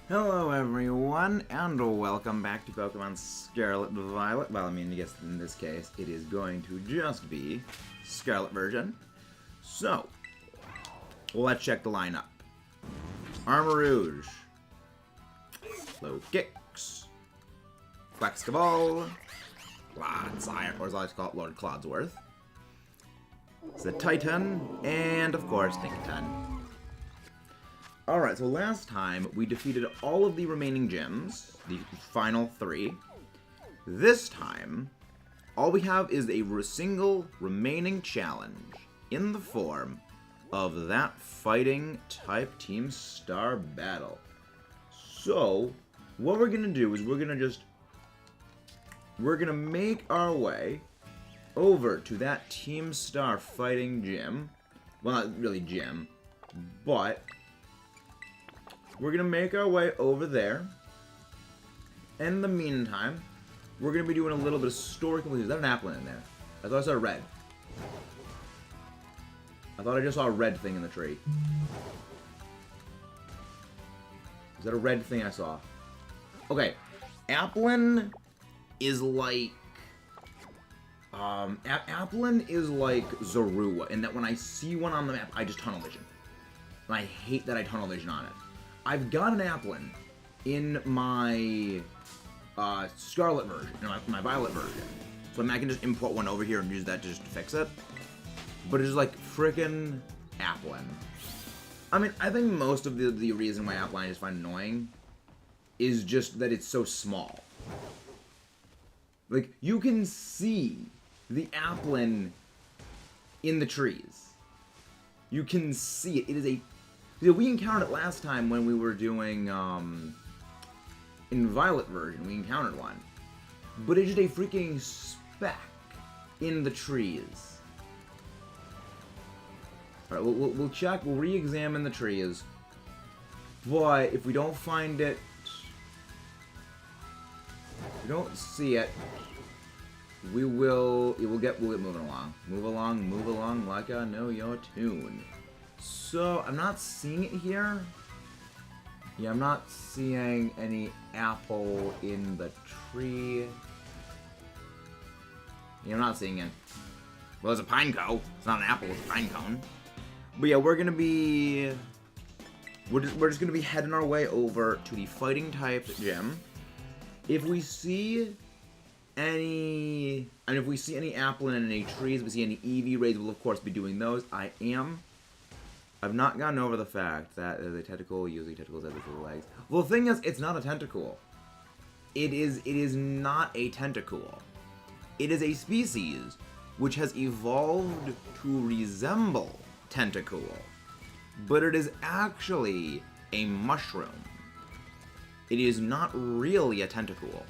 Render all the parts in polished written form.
Hello everyone, and welcome back to Pokemon Scarlet Violet. Well, I guess in this case, it is going to just be Scarlet version. So, let's check the lineup. Armarouge, Low Kicks, Flexible, Clodsire, or as I like to call it, Lord Clodsworth, Titan, and of course, Tinkaton. Alright, so last time we defeated all of the remaining gyms, the final 3. This time, all we have is a single remaining challenge in the form of that fighting type Team Star battle. So, what we're gonna do is we're gonna make our way over to that Team Star fighting gym. Well, not really gym, but we're going to make our way over there. In the meantime, we're going to be doing a little bit of story completion. Is that an apple in there? I thought I saw a red. I thought I just saw a red thing in the tree. Is that a red thing I saw? Okay. Applin is like... Applin is like Zorua, in that when I see one on the map, I just tunnel vision. And I hate that I tunnel vision on it. I've got an Applin in my Scarlet version, my Violet version. So I can just import one over here and use that to just fix it. But it's like frickin' Applin. I mean, I think most of the reason why Applin I just find annoying is just that it's so small. Like, you can see the Applin in the trees. You can see it. It is a... We encountered it last time when we were doing, in Violet version, we encountered one. But it's just a freaking speck in the trees. Alright, we'll check, we'll re-examine the trees. But if we don't find it, if we don't see it, we'll get moving along. Move along like I know your tune. So, I'm not seeing it here. Yeah, I'm not seeing any apple in the tree. Yeah, I'm not seeing it. Well, it's a pine cone. It's not an apple, it's a pine cone. But yeah, we're gonna be... We're just gonna be heading our way over to the fighting type gym. If we see any... And if we see any apple in any trees, if we see any EEVEE raids, we'll of course be doing those. I've not gotten over the fact that there's a tentacle, usually tentacles have little legs. Well, the thing is, it's not a tentacle. It is not a tentacle. It is a species which has evolved to resemble tentacle, but it is actually a mushroom. It is not really a tentacle.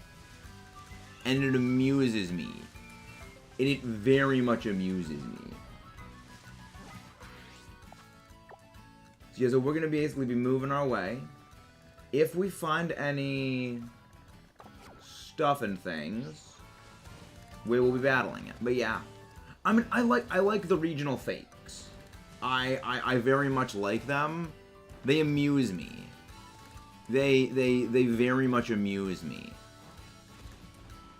And it amuses me. And it very much amuses me. Yeah, so we're going to basically be moving our way. If we find any stuff and things, we will be battling it. But yeah, I mean, I like the regional fakes. I very much like them. They amuse me. They very much amuse me.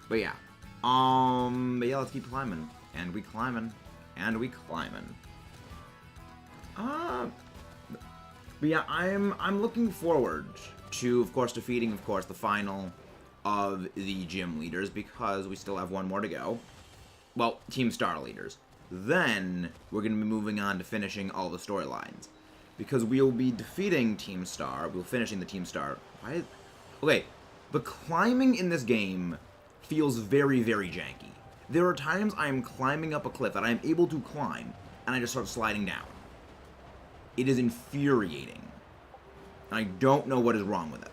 But yeah, let's keep climbing, and we climbing, and we climbing. But yeah, I'm looking forward to, of course, defeating, of course, the final of the gym leaders, because we still have one more to go. Well, Team Star leaders. Then, we're going to be moving on to finishing all the storylines. Because we'll be defeating Team Star, we'll finishing the Team Star. Okay, the climbing in this game feels very, very janky. There are times I am climbing up a cliff that I am able to climb, and I just start sliding down. It is infuriating. And I don't know what is wrong with it.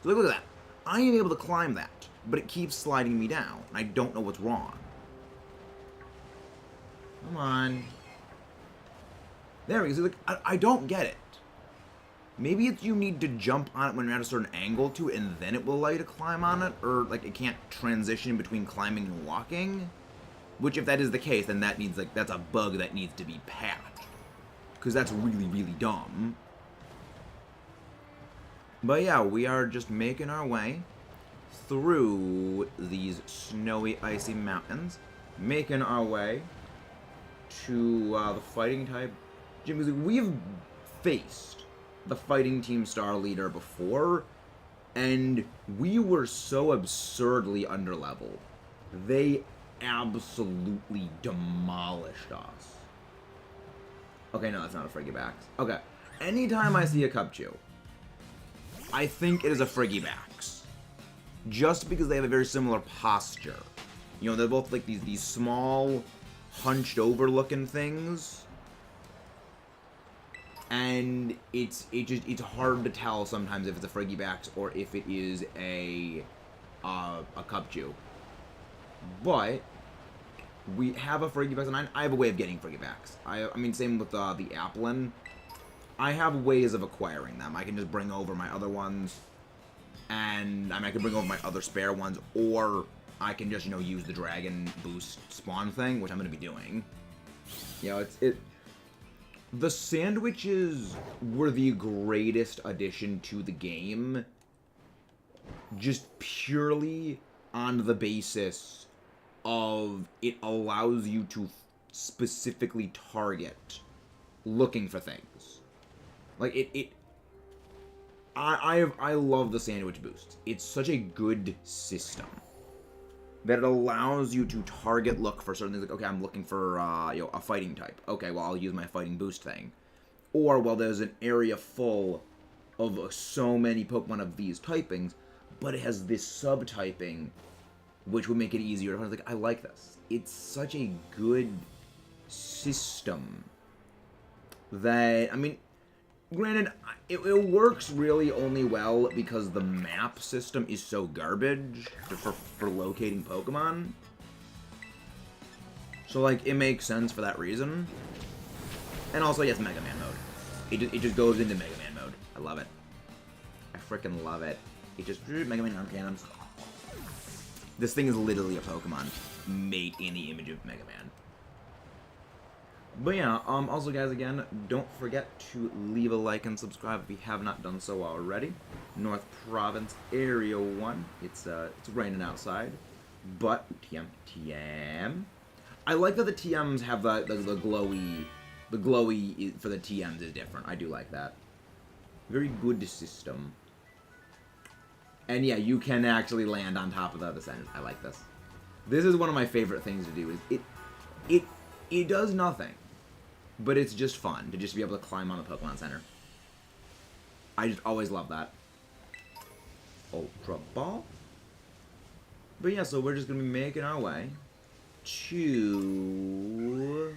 So look at that. I am able to climb that, but it keeps sliding me down, and I don't know what's wrong. Come on. There we go. So, like, I don't get it. Maybe it's you need to jump on it when you're at a certain angle to it, and then it will allow you to climb on it, or like it can't transition between climbing and walking. Which, if that is the case, then that needs, like, that's a bug that needs to be patched. Because that's really, really dumb. But yeah, we are just making our way through these snowy, icy mountains, making our way to the fighting type gym. Because we've faced the fighting team star leader before, and we were so absurdly underleveled. They absolutely demolished us. Okay, no, that's not a Friggybax. Okay, anytime I see a Cubchoo, I think it is a Friggybax. Just because they have a very similar posture. You know, they're both like these small, hunched over looking things. And it's hard to tell sometimes if it's a Friggybax or if it is a Cubchoo. But we have a Friggybax, and I have a way of getting Friggybax. I mean, same with the Applin. I have ways of acquiring them. I can just bring over my other ones, and I mean, I can bring over my other spare ones, or I can just, you know, use the Dragon Boost spawn thing, which I'm going to be doing. You know, the sandwiches were the greatest addition to the game, just purely on the basis of it allows you to specifically target looking for things. Like, I love the sandwich boost. It's such a good system that it allows you to target look for certain things. Like, okay, I'm looking for you know, a fighting type. Okay, well, I'll use my fighting boost thing. Or, well, there's an area full of so many Pokemon of these typings, but it has this subtyping, which would make it easier to find. Like, I like this. It's such a good system that, I mean, granted, it works really only well because the map system is so garbage for locating Pokemon. So, like, it makes sense for that reason. And also, yes, Mega Man mode. It just goes into Mega Man mode. I love it. I freaking love it. It just... Mega Man arm cannons. This thing is literally a Pokemon made in the image of Mega Man. But yeah, also guys, again, don't forget to leave a like and subscribe if you have not done so already. North Province, Area 1. It's raining outside. But, TM. I like that the TMs have the glowy... The glowy for the TMs is different. I do like that. Very good system. And yeah, you can actually land on top of the other center. I like this. This is one of my favorite things to do. Is it does nothing, but it's just fun to just be able to climb on the Pokemon Center. I just always love that. Ultra Ball. But yeah, so we're just gonna be making our way to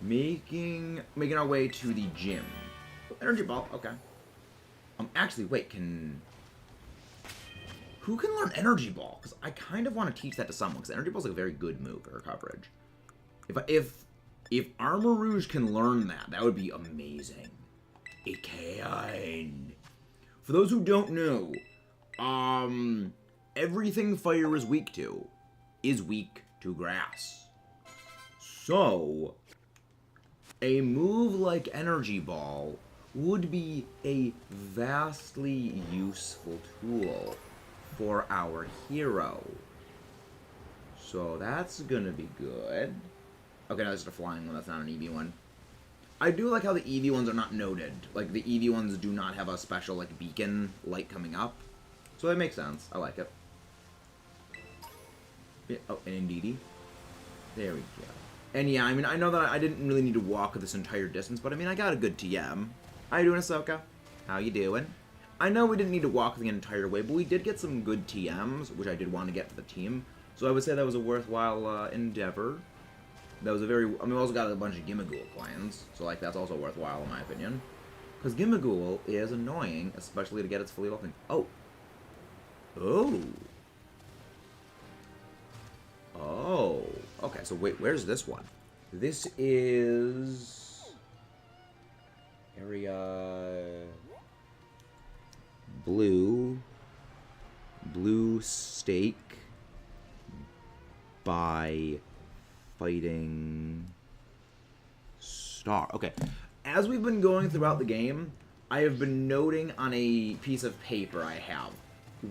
making our way to the gym. Energy Ball, okay. Actually, wait, who can learn Energy Ball? Because I kind of want to teach that to someone, because Energy Ball is like a very good move for coverage. If Armor Rouge can learn that, that would be amazing. It can. For those who don't know, everything fire is weak to grass. So, a move like Energy Ball would be a vastly useful tool for our hero. So that's gonna be good. Okay, now that's just a flying one, that's not an EV one. I do like how the EV ones are not noted. Like, the EV ones do not have a special, like, beacon light coming up. So that makes sense. I like it. Yeah, oh, and Indeedee. There we go. And yeah, I mean, I know that I didn't really need to walk this entire distance, but I mean, I got a good TM. How you doing, Ahsoka? How you doing? I know we didn't need to walk the entire way, but we did get some good TMs, which I did want to get for the team. So I would say that was a worthwhile endeavor. That was a very... I mean, we also got a bunch of Gimmighoul coins, so, like, that's also worthwhile in my opinion. Because Gimmighoul is annoying, especially to get its fully evolved thing. Oh. Oh. Oh. Okay, so wait, where's this one? This is... Area... Blue Stake by fighting star. Okay. As we've been going throughout the game, I have been noting on a piece of paper I have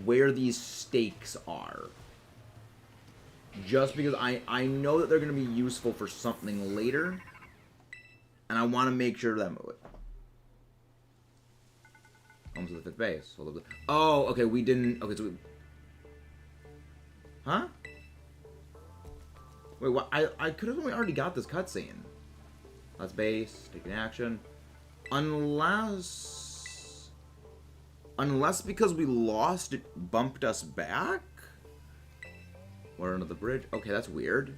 where these stakes are. Just because I know that they're going to be useful for something later. And I want to make sure that... Almost to the 5th base. Oh, okay, we didn't... Okay, so we... Huh? Wait, what? I could have already got this cutscene. That's base, taking action. Unless because we lost, it bumped us back? Or under the bridge? Okay, that's weird.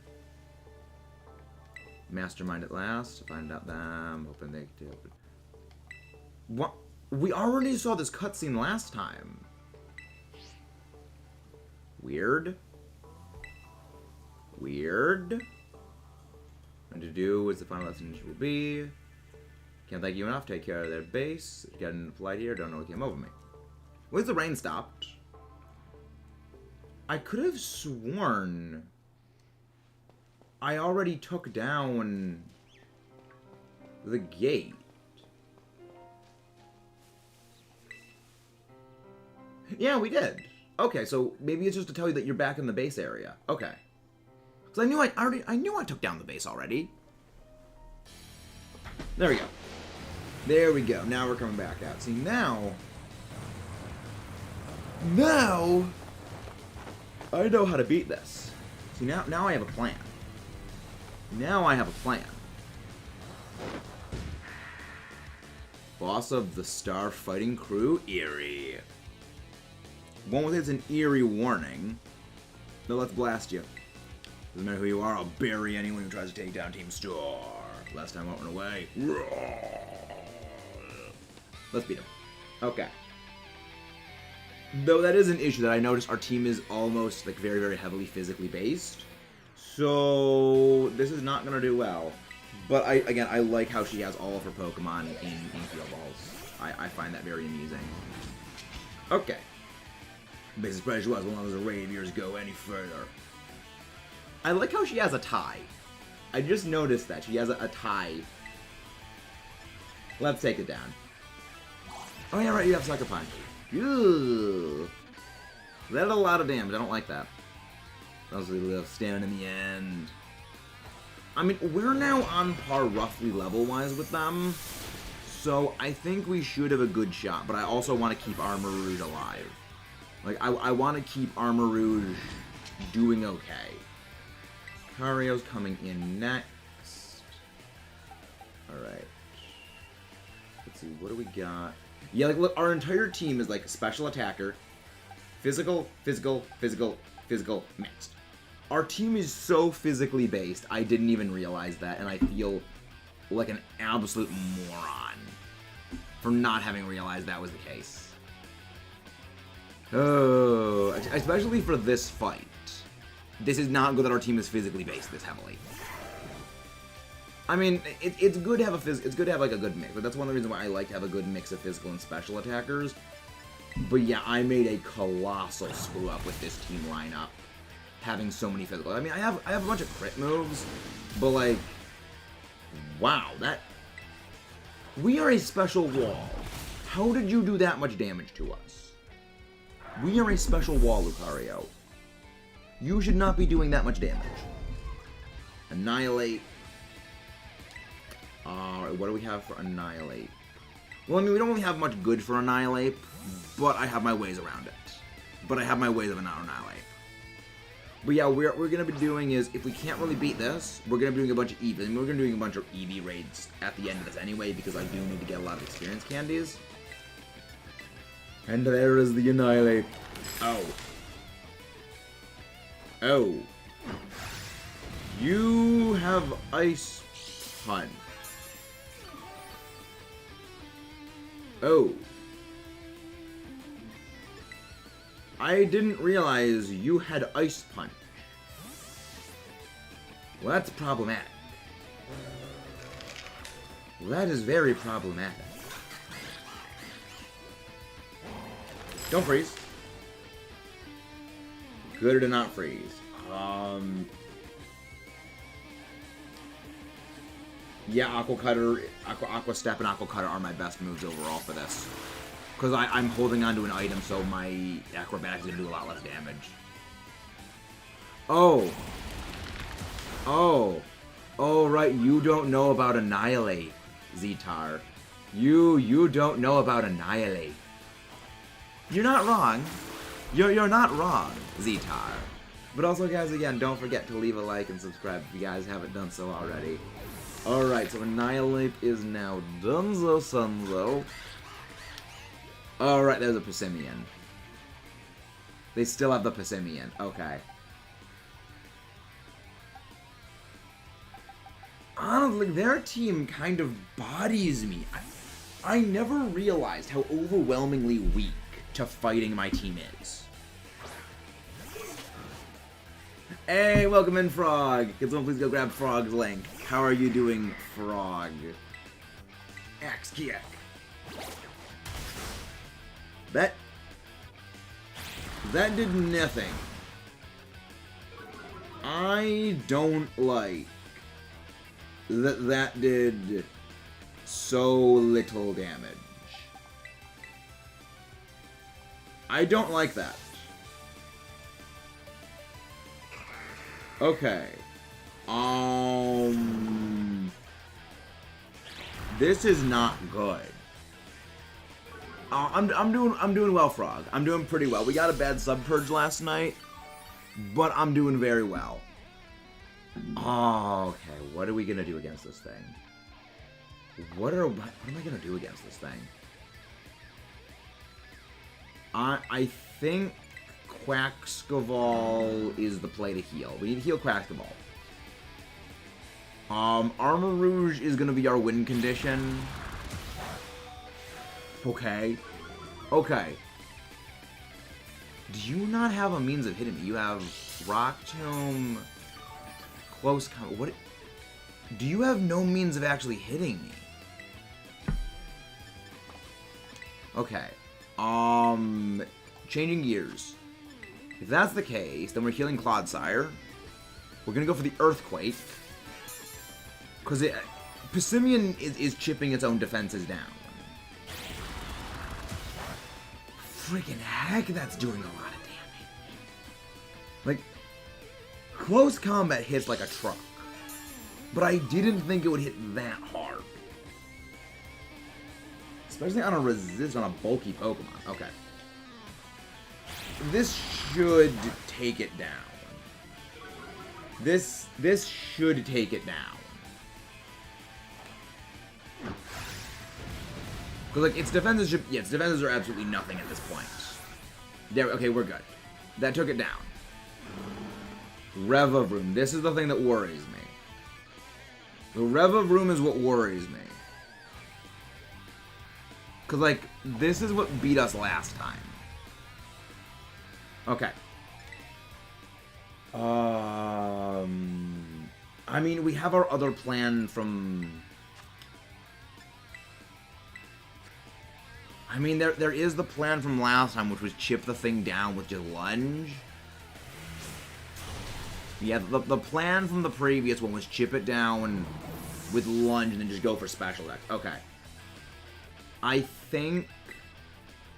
Mastermind at last. Find out them. Hoping they do. What? We already saw this cutscene last time. Weird. Weird. And to do is the final lesson will be. Can't thank you enough. Take care of their base. Getting flight here. Don't know what came over me. Where's the rain stopped? I could have sworn I already took down the gate. Yeah, we did. Okay, so maybe it's just to tell you that you're back in the base area. Okay. Because I knew I took down the base already. There we go. There we go. Now we're coming back out. See, now I know how to beat this. See, now I have a plan. Now I have a plan. Boss of the Star Fighting Crew, EEVEE. One with it's an eerie warning. Now let's blast you. Doesn't matter who you are, I'll bury anyone who tries to take down Team Star. Last time I won't run away. Let's beat him. Okay. Though that is an issue that I noticed our team is almost like very, very heavily physically based. So this is not gonna do well. But I like how she has all of her Pokemon in field balls. I find that very amusing. Okay. Base is pretty well as long as the rate of years go any further. I like how she has a tie. I just noticed that she has a tie. Let's take it down. Oh yeah, right, you have Sucker Punch. Ew. That did a lot of damage. I don't like that. That was a little standing in the end. I mean, we're now on par roughly level-wise with them. So I think we should have a good shot. But I also want to keep Armor Rouge alive. Like, I want to keep Armor Rouge doing okay. Cario's coming in next. Alright. Let's see, what do we got? Yeah, like, look, our entire team is, like, special attacker, physical, physical, physical, physical, mixed. Our team is so physically based, I didn't even realize that, and I feel like an absolute moron for not having realized that was the case. Oh, especially for this fight. This is not good that our team is physically based this heavily. I mean, it's good to have like a good mix, but that's one of the reasons why I like to have a good mix of physical and special attackers. But yeah, I made a colossal screw up with this team lineup, having so many physical. I mean, I have a bunch of crit moves, but like, wow, that we are a special wall. How did you do that much damage to us? We are a special wall, Lucario. You should not be doing that much damage. Annihilate. What do we have for Annihilate? Well, I mean, we don't really have much good for Annihilate, but I have my ways around it. But I have my ways of Annihilate. But yeah, we're going to be doing is, if we can't really beat this, we're going to be doing a bunch of EEVEE. And we're going to be doing a bunch of EEVEE raids at the end of this anyway, because I do need to get a lot of experience candies. And there is the Annihilate. Oh. Oh. You have Ice Punch. Oh. I didn't realize you had Ice Punch. Well, that's problematic. Well, that is very problematic. Don't freeze. Good to not freeze. Yeah, Aqua Step and Aqua Cutter are my best moves overall for this. Because I'm holding onto an item, so my acrobatics is going to do a lot less damage. Oh. Oh. Oh, right, you don't know about Annihilate, Zetar. You don't know about Annihilate. You're not wrong. You're not wrong, Zetar. But also, guys, again, don't forget to leave a like and subscribe if you guys haven't done so already. Alright, so Annihilate is now Dunzo Sunzo. Alright, there's a Persimmon. They still have the Persimmon. Okay. Honestly, their team kind of bodies me. I never realized how overwhelmingly weak to fighting my team is. Hey, welcome in, Frog. Can someone please go grab Frog's link? How are you doing, Frog? Axe kick. That did nothing. I don't like that did so little damage. I don't like that. Okay. This is not good. I'm doing well, Frog. I'm doing pretty well. We got a bad sub purge last night, but I'm doing very well. Oh, okay. What are we gonna do against this thing? What am I gonna do against this thing? I think Quaxcaval is the play to heal. We need to heal Quaxcaval. Armor Rouge is gonna be our win condition. Okay. Okay. Do you not have a means of hitting me? You have Rock Tomb, Close Combat. What? Do you have no means of actually hitting me? Okay. Changing gears. If that's the case, then we're healing Clodsire. We're gonna go for the Earthquake. Because Persimmon is chipping its own defenses down. Freaking heck, that's doing a lot of damage. Like, close combat hits like a truck. But I didn't think it would hit that hard. Especially on a bulky Pokemon. Okay. This should take it down. This should take it down. Because, like, its defenses should... Yeah, its defenses are absolutely nothing at this point. There, okay, we're good. That took it down. Revavroom. This is the thing that worries me. The Revavroom is what worries me. Because, like, this is what beat us last time. Okay. I mean, we have our other plan from... I mean, there is the plan from last time, which was chip the thing down with just lunge. Yeah, the plan from the previous one was chip it down with lunge and then just go for special deck. Okay. I think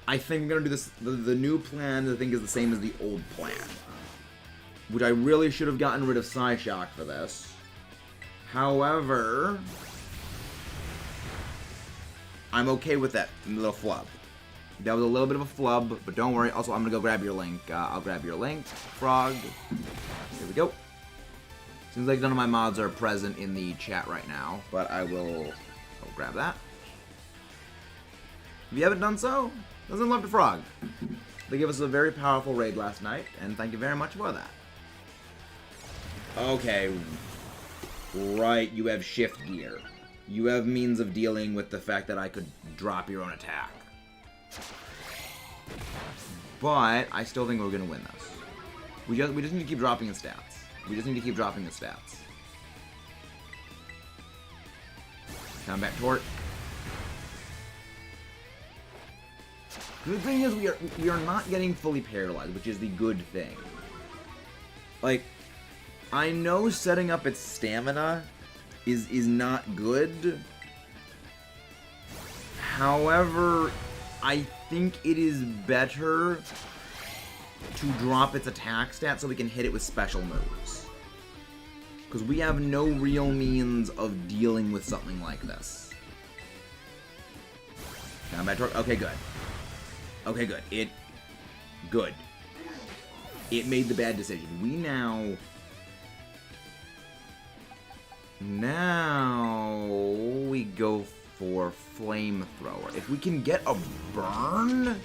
I'm gonna do this. The new plan, I think, is the same as the old plan, which I really should have gotten rid of Psyshock for this. However, I'm okay with that little flub. That was a little bit of a flub, but don't worry. Also, I'm gonna go grab your link. I'll grab your link, Frog. Here we go. Seems like none of my mods are present in the chat right now, but I'll grab that. If you haven't done so, doesn't love to Frog. They gave us a very powerful raid last night, and thank you very much for that. Okay. Right, you have shift gear. You have means of dealing with the fact that I could drop your own attack. But I still think we're gonna win this. We just need to keep dropping the stats. We just need to keep dropping the stats. Combat Tort. The thing is, we are not getting fully paralyzed, which is the good thing. Like, I know setting up its stamina is not good. However, I think it is better to drop its attack stat so we can hit it with special moves. Because we have no real means of dealing with something like this. Combat torque. Okay, good. Okay, good. Good. It made the bad decision. We now we go for flamethrower. If we can get a burn,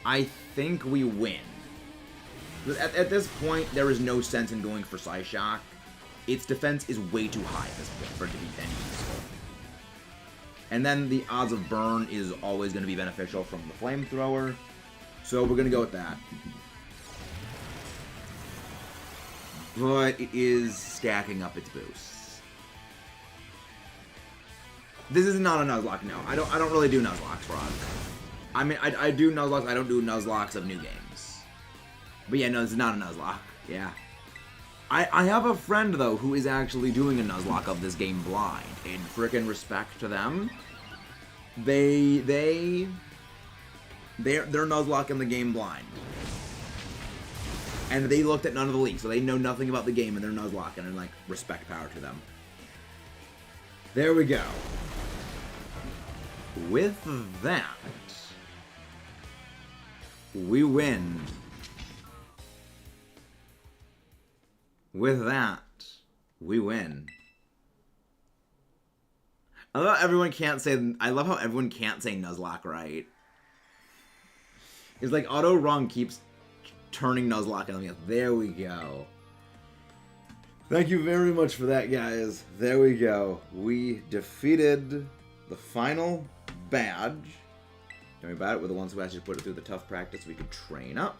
I think we win. At this point, there is no sense in going for Psyshock. Its defense is way too high at this point for it to be any useful. And then the odds of burn is always going to be beneficial from the flamethrower. So we're going to go with that. But it is stacking up its boosts. This is not a Nuzlocke, no. I don't really do Nuzlocks, Frog. I mean, I do Nuzlocks, I don't do Nuzlocks of new games. But yeah, no, this is not a Nuzlocke. Yeah. I have a friend, though, who is actually doing a Nuzlocke of this game blind. In frickin' respect to them. They're Nuzlocking the game blind. And they looked at none of the leaks, so they know nothing about the game, and they're Nuzlocking, and, like, respect power to them. There we go. With that, we win. With that, we win. I love how everyone can't say Nuzlocke right. It's like auto wrong keeps turning Nuzlocke on me. There we go. Thank you very much for that, guys. There we go. We defeated the final badge. Tell me about it. We're the ones who actually put it through the tough practice so we could train up.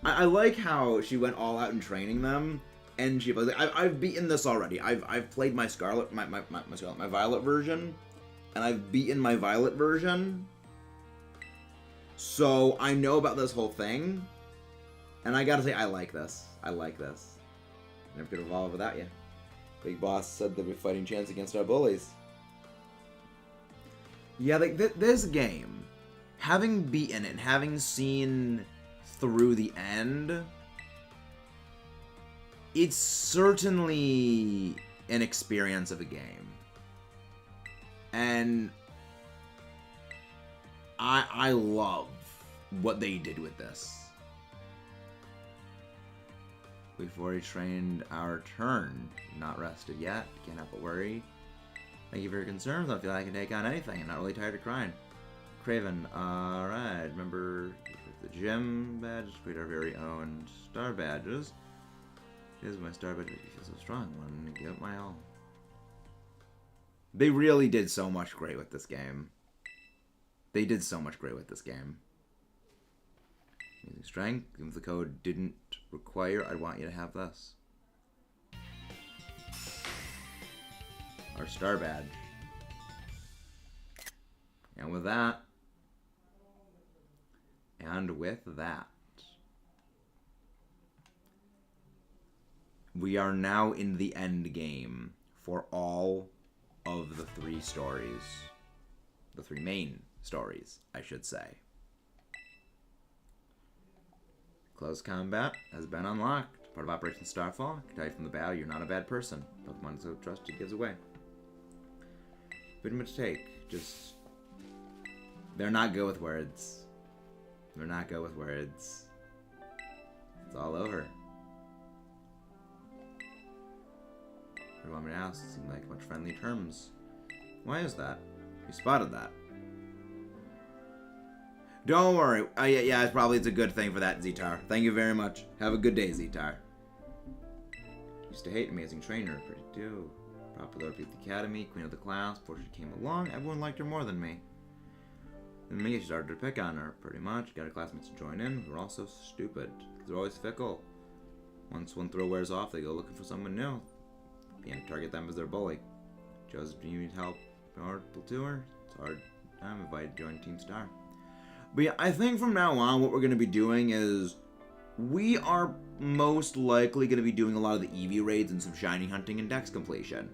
I like how she went all out in training them, and she was like, I've beaten this already. I've played my Scarlet, my Violet version, and I've beaten my Violet version. So I know about this whole thing, and I gotta say, I like this. I like this. Never could evolve without you. Big Boss said there'd be a fighting chance against our bullies. Yeah, like this game, having beaten it, having seen through the end, it's certainly an experience of a game. And I love what they did with this. We've already trained our turn. Not rested yet. Can't help but worry. Thank you for your concerns. I feel like I can take on anything. I'm not really tired of crying. Craven, alright. Remember the gym badge? Create our very own star badges. Here's my star badge. You feel so strong. Want to give it my all. They really did so much great with this game. They did so much great with this game. Using strength. Even if the code didn't require, I'd want you to have this. Our star badge. And with that, we are now in the end game for all of the 3 stories. The 3 main stories, I should say. Close combat has been unlocked. Part of Operation Starfall. I can tell you from the bow, you're not a bad person. Pokemon so trusted gives away. Pretty much take. Just... they're not good with words. They're not good with words. It's all over. What do you want me to ask? It seemed like much friendly terms. Why is that? You spotted that. Don't worry. Yeah, it's a good thing for that, Zetar. Thank you very much. Have a good day, Zetar. Used to hate Amazing Trainer. Pretty do. Popular at the Academy, Queen of the Class. Before she came along, everyone liked her more than me. And me, she started to pick on her, pretty much. Got her classmates to join in. We're all so stupid. They're always fickle. Once one throw wears off, they go looking for someone new. Can't target them as their bully. Joseph, do you need help in order to her? It's hard. I'm invited to join Team Star. But yeah, I think from now on, what we're going to be doing is we are most likely going to be doing a lot of the EEVEE raids and some shiny hunting and dex completion.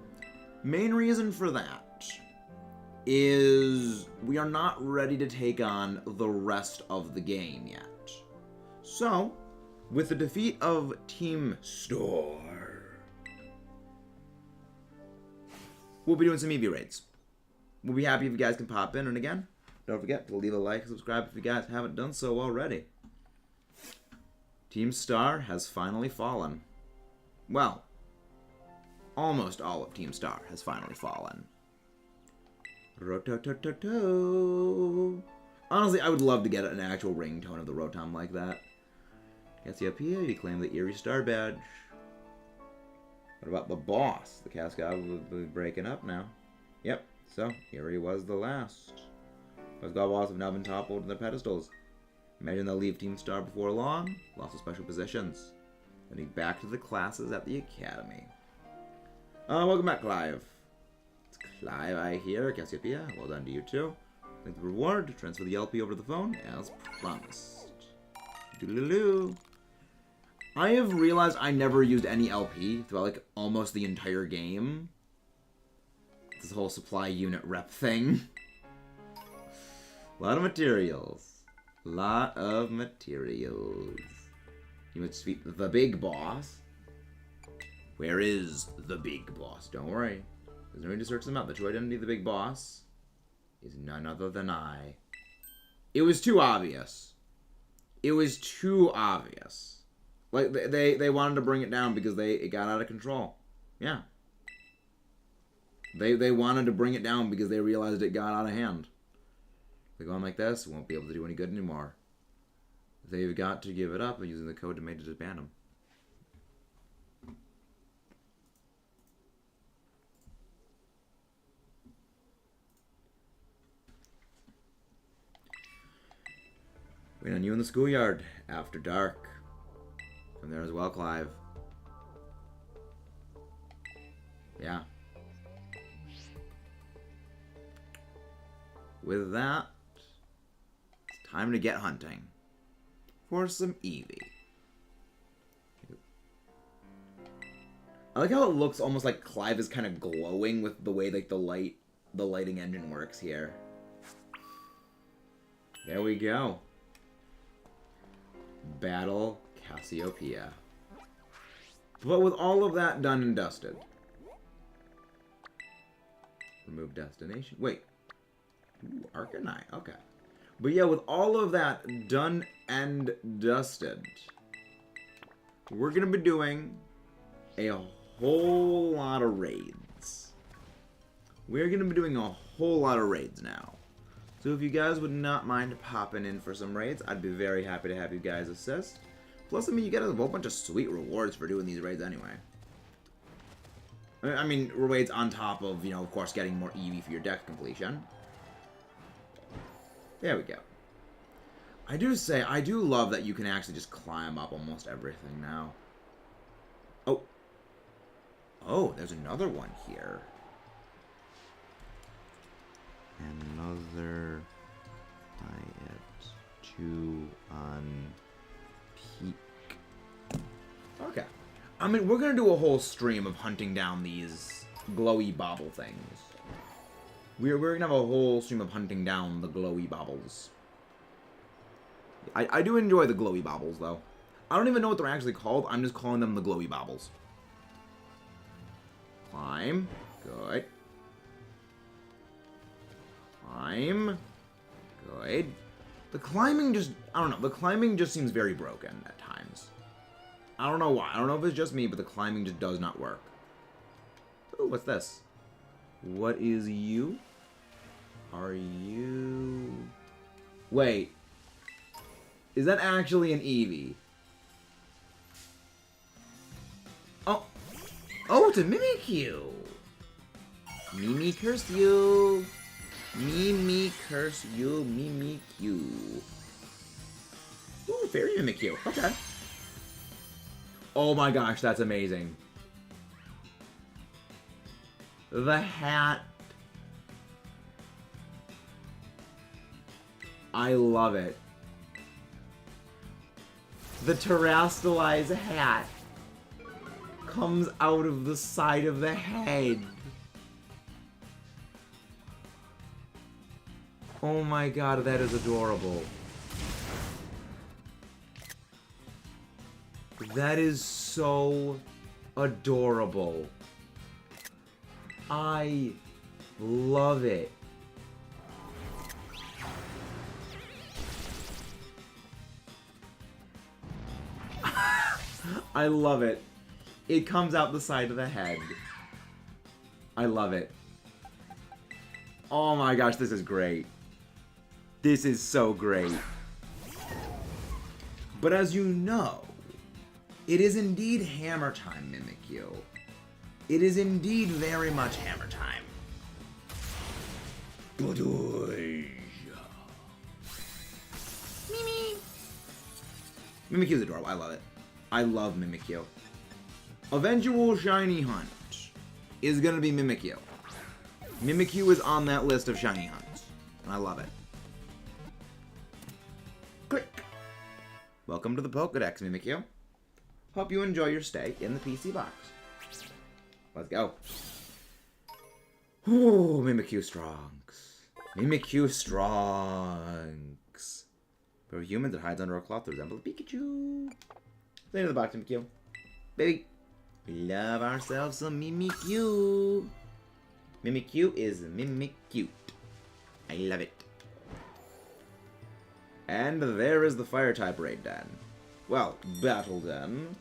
Main reason for that is we are not ready to take on the rest of the game yet. So, with the defeat of Team Star, we'll be doing some EEVEE raids. We'll be happy if you guys can pop in, and again, don't forget to leave a like and subscribe if you guys haven't done so already. Team Star has finally fallen. Well, almost all of Team Star has finally fallen. Rototototo. Honestly, I would love to get an actual ringtone of the Rotom like that. Cassiopeia, you claim the Eerie Star badge. What about the boss? The Cascade will be breaking up now. Yep, so Eerie was the last. Cascade boss have now been toppled to their pedestals. Imagine they'll leave Team Star before long. Lots of special positions. Then be back to the classes at the academy. Welcome back, Clive. It's Clive, I hear. Cassiopeia, well done to you too. Thank the reward. Transfer the LP over the phone as promised. Doodaloo. I have realized I never used any LP throughout like almost the entire game. This whole supply unit rep thing. A lot of materials. Lot of materials. You must defeat the big boss. Where is the big boss? Don't worry. There's no need to search them out. The true identity of the big boss is none other than I. It was too obvious. It was too obvious. Like, they wanted to bring it down because it got out of control. Yeah. They wanted to bring it down because they realized it got out of hand. If they go on like this, won't be able to do any good anymore. They've got to give it up and using the code to make to disband them. Wait on you in the schoolyard after dark. Come there as well, Clive. Yeah. With that, it's time to get hunting for some EEVEE. I like how it looks almost like Clive is kind of glowing with the way like the lighting engine works here. There we go. Battle Cassiopeia. But with all of that done and dusted. Remove destination. Wait. Ooh, Arcanine. Okay. But yeah, with all of that done and dusted, we're going to be doing a whole lot of raids. We're going to be doing a whole lot of raids now. So if you guys would not mind popping in for some raids, I'd be very happy to have you guys assist. Plus, I mean, you get a whole bunch of sweet rewards for doing these raids anyway. I mean, raids on top of, you know, of course, getting more EEVEE for your deck completion. There we go. I do love that you can actually just climb up almost everything now. Oh. Oh, there's another one here. Another diet to unpeak. Okay. I mean, we're gonna do a whole stream of hunting down these glowy bobble things. We're gonna have a whole stream of hunting down the glowy bobbles. I do enjoy the glowy bobbles, though. I don't even know what they're actually called. I'm just calling them the glowy bobbles. Climb. Good. Climb. Good. The climbing just... I don't know. The climbing just seems very broken at times. I don't know why. I don't know if it's just me, but the climbing just does not work. Ooh, what's this? What is you? Are you... Wait. Is that actually an EEVEE? Oh. Oh, it's a Mimikyu. Mimi curse you. Mimi curse you. Mimikyu. Ooh, fairy Mimikyu. Okay. Oh my gosh, that's amazing. The hat. I love it. The terrestrialized hat comes out of the side of the head. Oh my god, that is adorable. That is so adorable. I love it. I love it. It comes out the side of the head. I love it. Oh my gosh, this is great. This is so great. But as you know, it is indeed hammer time, Mimikyu. It is indeed very much hammer time. Mimikyu is adorable. I love it. I love Mimikyu. Eventual shiny hunt is gonna be Mimikyu. Mimikyu is on that list of shiny hunts. And I love it. Click. Welcome to the Pokedex, Mimikyu. Hope you enjoy your stay in the PC box. Let's go. Ooh, Mimikyu Strongs. Mimikyu Strongs. For a human that hides under a cloth that resembles Pikachu. Stay in the box, Mimikyu. Baby. We love ourselves some Mimikyu. Mimikyu is Mimikyu. I love it. And there is the fire type raid den. Well, battle den.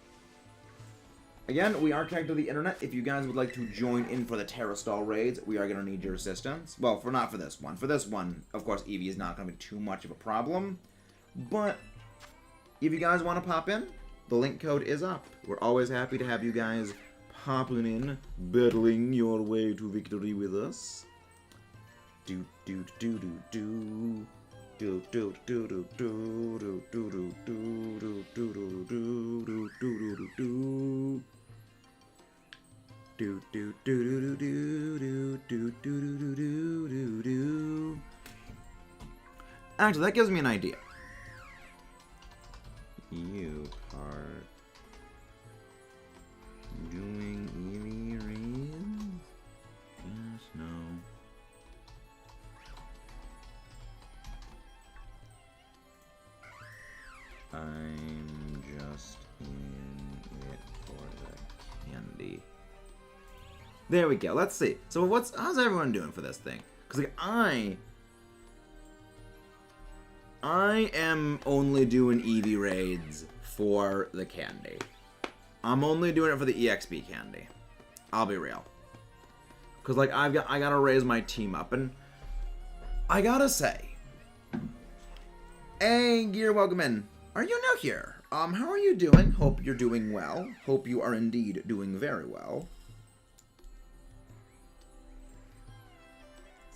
Again, we are connected to the internet. If you guys would like to join in for the Terrastall raids, we are going to need your assistance. Well, not for this one. For this one, of course, EEVEE is not going to be too much of a problem. But if you guys want to pop in, the link code is up. We're always happy to have you guys popping in, battling your way to victory with us. Do do do do do. Do do do do do do do do do do do do do do. Do do do do do do do do do do do. Actually, that gives me an idea. You are doing EEVEE raids? Yes, no. I'm just in it for the candy. There we go. Let's see. So how's everyone doing for this thing? Because like I am only doing EEVEE raids for the candy. I'm only doing it for the EXP candy. I'll be real. Cause like I gotta raise my team up, and I gotta say, hey Gear, welcome in. Are you new here? How are you doing? Hope you're doing well. Hope you are indeed doing very well.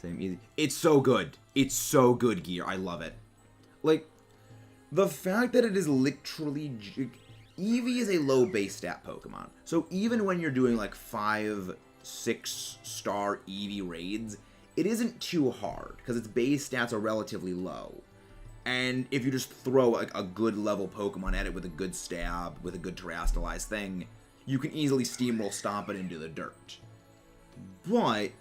Same easy. It's so good. It's so good, Gear. I love it. Like, the fact that it is literally... EEVEE is a low base stat Pokemon. So even when you're doing like 5, 6 star EEVEE raids, it isn't too hard because its base stats are relatively low. And if you just throw like a good level Pokemon at it with a good stab, with a good terrestrialized thing, you can easily steamroll stomp it into the dirt. But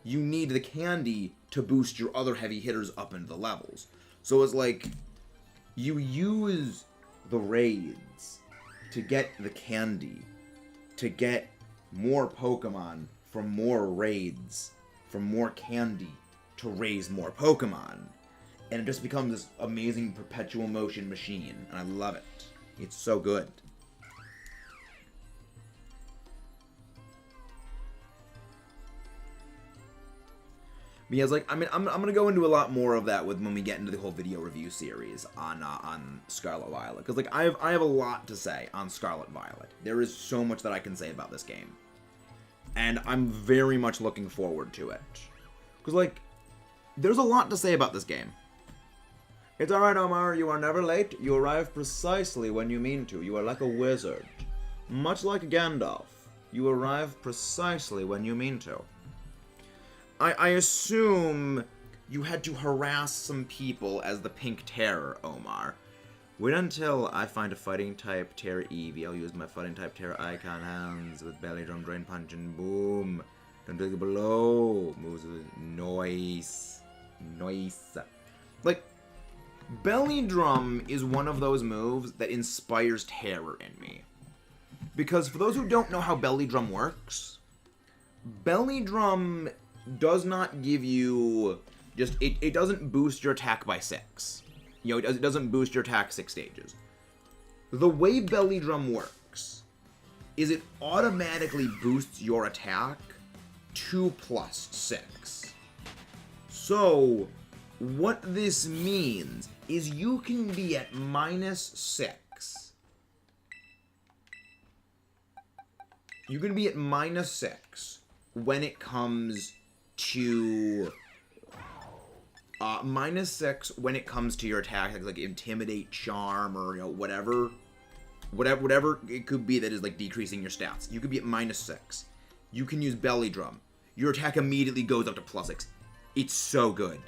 you need the candy to boost your other heavy hitters up into the levels. So it's like, you use the raids to get the candy, to get more Pokemon from more raids, from more candy, to raise more Pokemon. And it just becomes this amazing perpetual motion machine, and I love it. It's so good. Because, like, I mean, I'm gonna go into a lot more of that when we get into the whole video review series on Scarlet Violet. Because, like, I have a lot to say on Scarlet Violet. There is so much that I can say about this game, and I'm very much looking forward to it. Because, like, there's a lot to say about this game. It's alright, Omar, you are never late. You arrive precisely when you mean to. You are like a wizard. Much like Gandalf, you arrive precisely when you mean to. I assume you had to harass some people as the Pink Terror, Omar. Wait until I find a fighting type Terra EEVEE. I'll use my fighting type Terra icon hands with belly drum, drain punch, and boom. Don't dig it below. Moves with noise. Noise. Like, belly drum is one of those moves that inspires terror in me. Because for those who don't know how belly drum works, belly drum does not give you just, it doesn't boost your attack by 6. You know, it doesn't boost your attack 6 stages. The way belly drum works is it automatically boosts your attack 2 plus 6. So, what this means is you can be at -6. You can be at -6 when it comes to -6 when it comes to your attack, like intimidate, charm, or you know whatever it could be that is like decreasing your stats. You could be at -6. You can use belly drum. Your attack immediately goes up to +6. It's so good.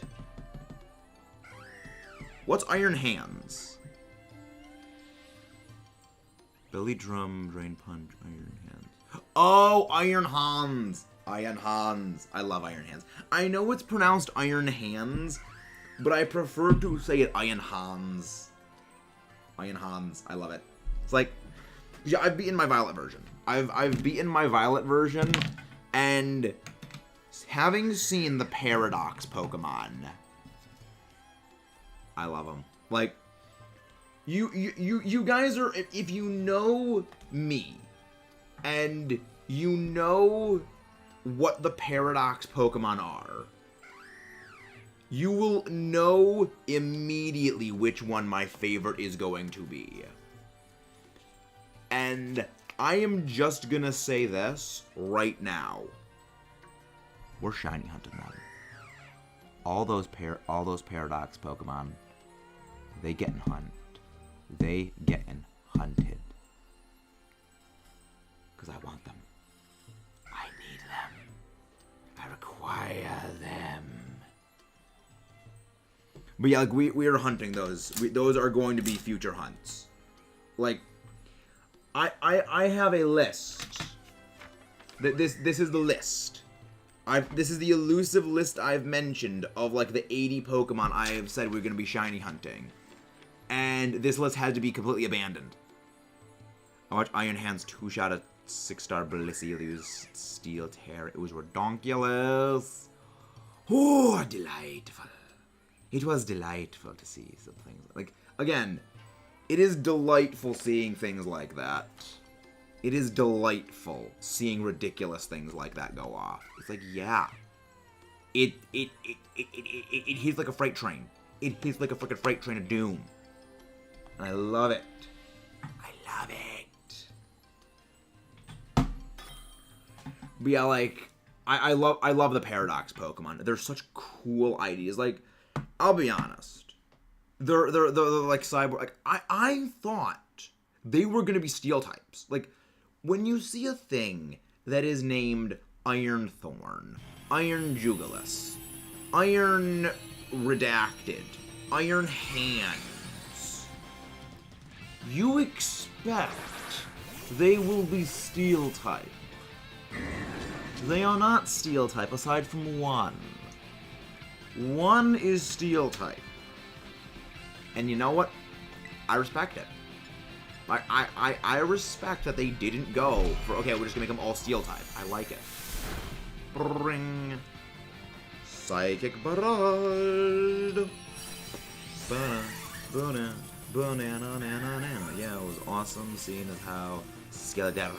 What's Iron Hands? Belly drum, drain punch, Iron Hands. Oh, Iron Hands. Iron Hands. I love Iron Hands. I know it's pronounced Iron Hands, but I prefer to say it Iron Hands. Iron Hands. I love it. It's like, yeah, I've beaten my Violet version. I've beaten my Violet version, and having seen the Paradox Pokemon, I love them. Like, you guys are, if you know me, and you know what the Paradox Pokemon are, you will know immediately which one my favorite is going to be. And I am just gonna say this right now. We're shiny hunting them. All those Paradox Pokemon, they getting hunted. They getting hunted. Because I want them. I need them. I require them. But yeah, like we are hunting those. Those are going to be future hunts. Like, I have a list. This is the list. This is the elusive list I've mentioned of like the 80 Pokemon I have said we're going to be shiny hunting. And this list had to be completely abandoned. I watched Iron Hands 2-shot a 6-star Blissey's Steel Terror. It was redonkulous. Oh, delightful. It was delightful to see some things. Like, again, it is delightful seeing things like that. It is delightful seeing ridiculous things like that go off. It's like, yeah. It hits like a freight train. It hits like a freaking freight train of doom. And I love it. I love it. But yeah, like, I love the Paradox Pokemon. They're such cool ideas. Like, I'll be honest. They're like cyborg. Like, I thought they were gonna be Steel types. Like, when you see a thing that is named Iron Thorn, Iron Jugulis, Iron Redacted, Iron Hands, you expect they will be Steel type. They are not Steel type, aside from one. One is Steel type. And you know what? I respect it. I respect that they didn't go for, okay, we're just gonna make them all Steel type. I like it. Bring Psychic Barrage. Yeah, it was awesome seeing how Scarlet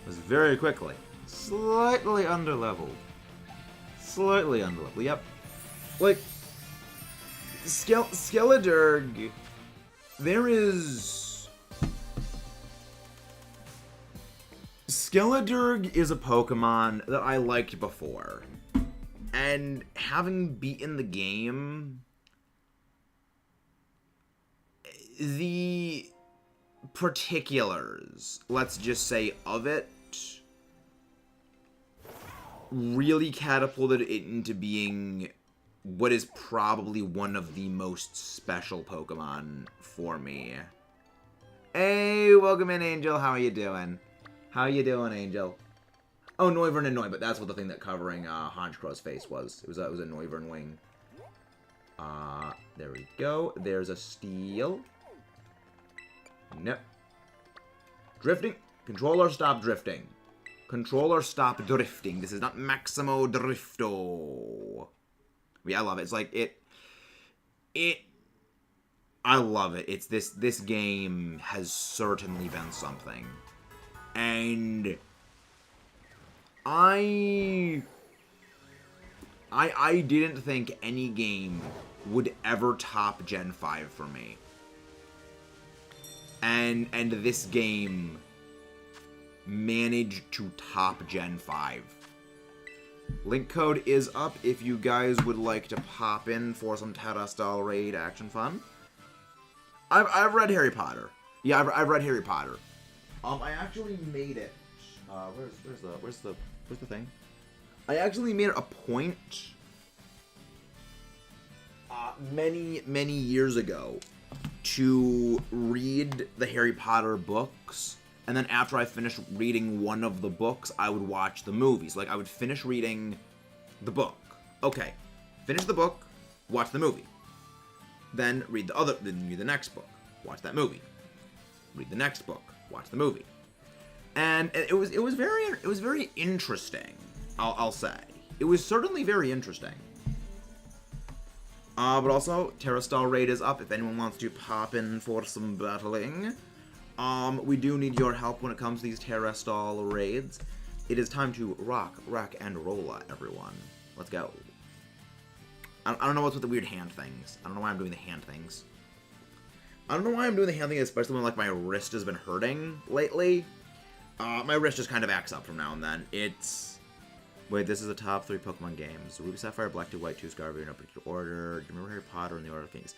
was very quickly slightly underleveled. Slightly underleveled. Yep. Like, Skeledirge, there is... Skeledirge is a Pokemon that I liked before. And having beaten the game, the particulars, let's just say, of it, really catapulted it into being what is probably one of the most special Pokemon for me. Hey, welcome in, Angel. How are you doing? How you doing, Angel? Oh, Noivern and Noi, but that's what the thing that covering Honchcrow's face was. It was a Noivern wing. There we go. There's a Steel. Nope. Drifting. Controller, stop drifting. Controller, stop drifting. This is not Maximo Drifto. Yeah, I love it. It's like, I love it. It's this game has certainly been something. And I didn't think any game would ever top Gen 5 for me. And this game managed to top Gen 5. Link code is up if you guys would like to pop in for some Terra-style raid action fun. I've read Harry Potter. Yeah, I've read Harry Potter. I actually made it. Where's the thing? I actually made it a point many years ago to read the Harry Potter books, and then after I finished reading one of the books, I would watch the movies. Like, I would finish reading the book. Okay, finish the book, watch the movie. Then read the next book, watch that movie. Read the next book, watch the movie. And it was very interesting, I'll say. It was certainly very interesting. But also, Terra-style raid is up if anyone wants to pop in for some battling. We do need your help when it comes to these Terra-style raids. It is time to rock, and roll, everyone. Let's go. I don't know what's with the weird hand things. I don't know why I'm doing the hand things. I don't know why I'm doing the hand thing, especially when, like, my wrist has been hurting lately. My wrist just kind of acts up from now and then. It's... Wait, this is the top 3 Pokemon games. Ruby, Sapphire, Black, 2, White, 2, Scarlet, in no particular order. Do you remember Harry Potter and the Order of Things?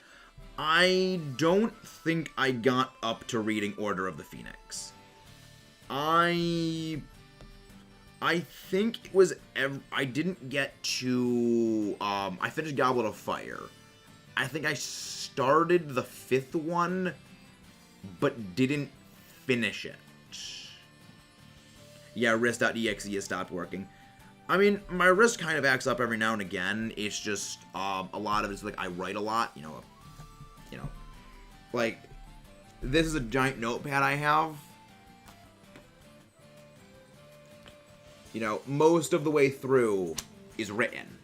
I don't think I got up to reading Order of the Phoenix. I think it was... I didn't get to... I finished Goblet of Fire. I think I started the 5th one, but didn't finish it. Yeah, wrist.exe has stopped working. I mean, my wrist kind of acts up every now and again. It's just, a lot of it's like, I write a lot, you know, like, this is a giant notepad I have. You know, most of the way through is written.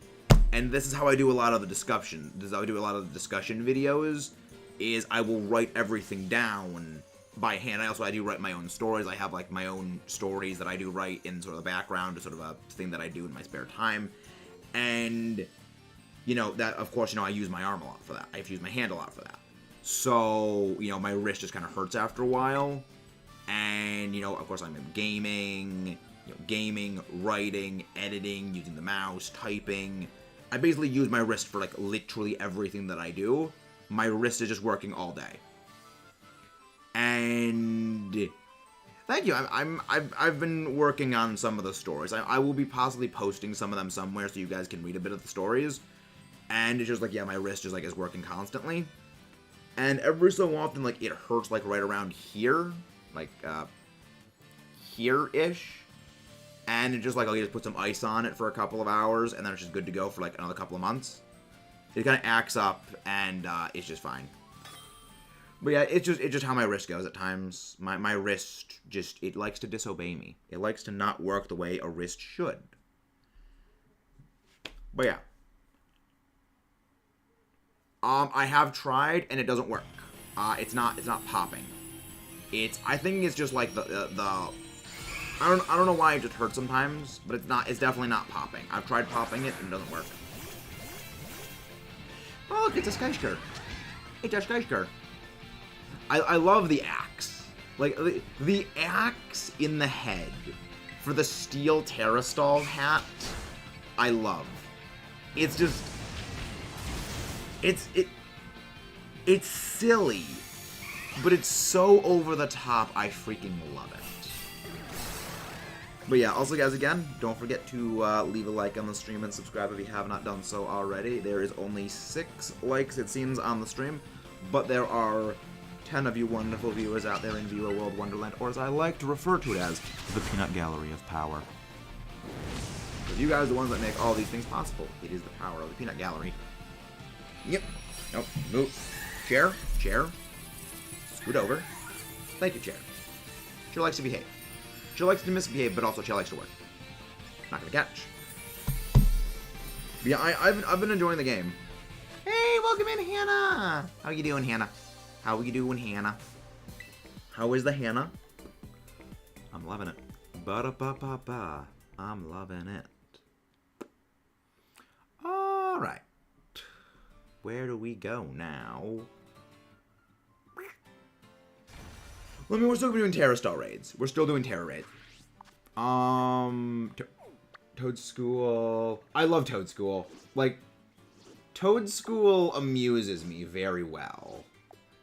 And this is how I do a lot of the discussion. This is how I do a lot of the discussion videos, is I will write everything down by hand. I do write my own stories. I have, like, my own stories that I do write in sort of the background, sort of a thing that I do in my spare time. And, you know, that, of course, you know, I use my arm a lot for that. I have to use my hand a lot for that. So, you know, my wrist just kind of hurts after a while. And, you know, of course, I'm gaming, writing, editing, using the mouse, typing. I basically use my wrist for, like, literally everything that I do. My wrist is just working all day. And thank you. I've been working on some of the stories. I will be possibly posting some of them somewhere so you guys can read a bit of the stories. And it's just like, yeah, my wrist just like is working constantly. And every so often, like, it hurts like right around here, like here-ish. And it's just like, I'll just put some ice on it for a couple of hours, and then it's just good to go for like another couple of months. It kind of acts up, and it's just fine. But yeah, it's just how my wrist goes at times. My wrist just, it likes to disobey me. It likes to not work the way a wrist should. But yeah. I have tried, and it doesn't work. It's not popping. I think it's just like the I don't know why it just hurts sometimes, but it's definitely not popping. I've tried popping it, and it doesn't work. Oh, look, it's a Skysker. It's a Skysker. I love the axe. Like, the axe in the head for the steel Terrastall hat, I love. It's just... It's silly, but it's so over the top, I freaking love it. But yeah, also guys, again, don't forget to leave a like on the stream and subscribe if you have not done so already. There is only 6 likes, it seems, on the stream, but there are 10 of you wonderful viewers out there in Viewer World Wonderland, or as I like to refer to it as, the Peanut Gallery of Power. Because you guys are the ones that make all these things possible. It is the power of the Peanut Gallery. Yep. Nope. Move. Chair. Chair. Scoot over. Thank you, Chair. Chair likes to behave. Chair likes to misbehave, but also Chair likes to work. Not gonna catch. But yeah, I've been enjoying the game. Hey, welcome in, Hannah! How you doing, Hannah? How you doing, Hannah? How is the Hannah? I'm loving it. Ba-da-ba-ba-ba. I'm loving it. Alright. Where do we go now? Well, I mean, we're still doing Terra Star raids. We're still doing Terra raids. Toad School. I love Toad School. Like, Toad School amuses me very well.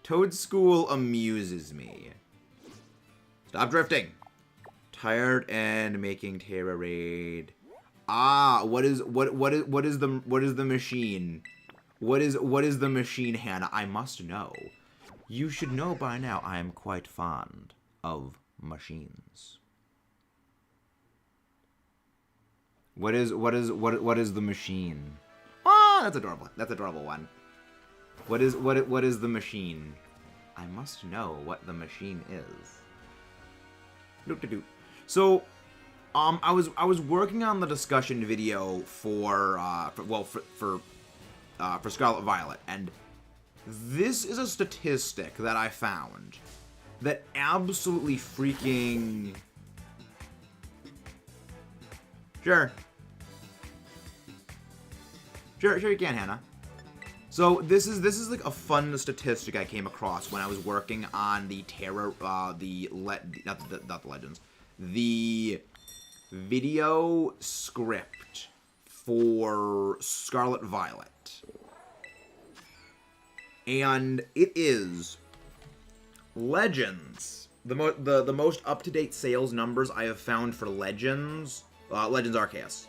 Toad School amuses me. Stop drifting. Tired and making Terra raid. Ah, what is the machine? What is the machine, Hannah? I must know. You should know by now I am quite fond of machines. What is the machine? Ah, that's adorable. That's an adorable one. What is the machine? I must know what the machine is. So, I was working on the discussion video for Scarlet Violet, and this is a statistic that I found that absolutely freaking... Sure you can, Hannah. So this is like a fun statistic I came across when I was working on the Terra, not the Legends, the video script for Scarlet Violet. And it is Legends. The most up-to-date sales numbers I have found for Legends Arceus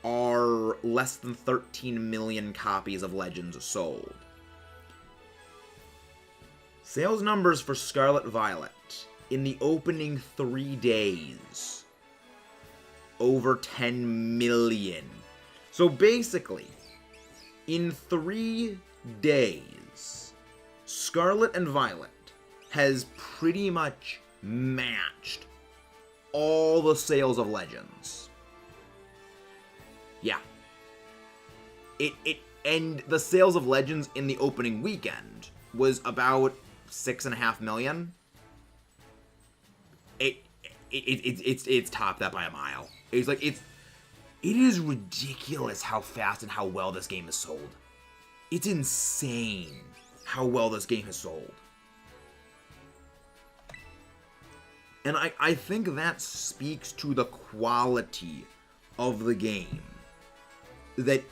are less than 13 million copies of Legends sold. Sales numbers for Scarlet Violet in the opening 3 days, over 10 million. So basically, in 3 days, Scarlet and Violet has pretty much matched all the sales of Legends. Yeah. And the sales of Legends in the opening weekend was about 6.5 million. It's topped that by a mile. It's like, it is ridiculous how fast and how well this game is sold. It's insane how well this game has sold. And I think that speaks to the quality of the game. That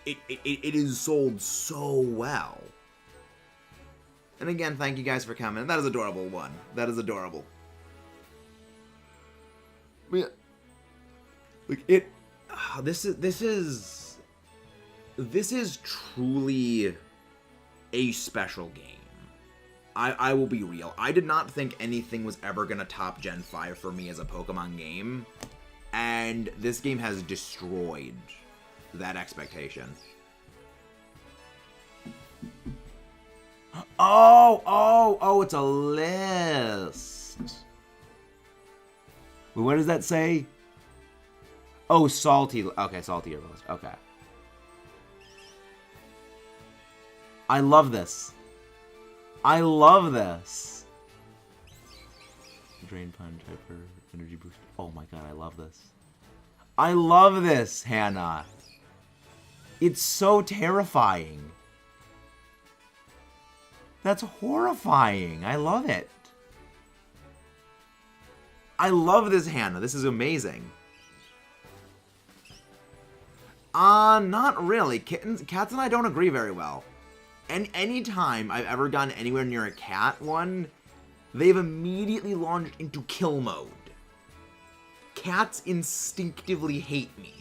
it is sold so well. And again, thank you guys for coming. That is adorable one. That is adorable. Yeah. Like this is truly a special game. I will be real. I did not think anything was ever gonna top Gen 5 for me as a Pokemon game, and this game has destroyed that expectation. Oh, it's a list. Wait, what does that say? Oh, salty. Okay, salty rose. Okay. I love this. I love this. Drain Punch, Hyper, Energy Boost. Oh my god, I love this. I love this, Hannah. It's so terrifying. That's horrifying. I love it. I love this, Hannah. This is amazing. Not really. Cats and I don't agree very well. And anytime I've ever gone anywhere near a cat one, they've immediately launched into kill mode. Cats instinctively hate me.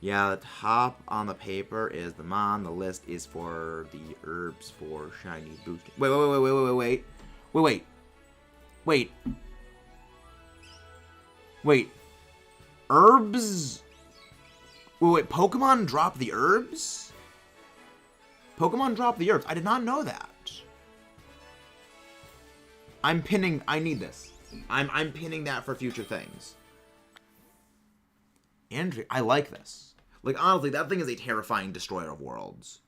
Yeah, the top on the paper is the mon. The list is for the herbs for shiny boosting. Wait. Herbs? Wait, Pokemon drop the herbs? Pokemon drop the herbs. I did not know that. I'm pinning, I need this. I'm pinning that for future things. Andrew, I like this. Like, honestly, that thing is a terrifying destroyer of worlds.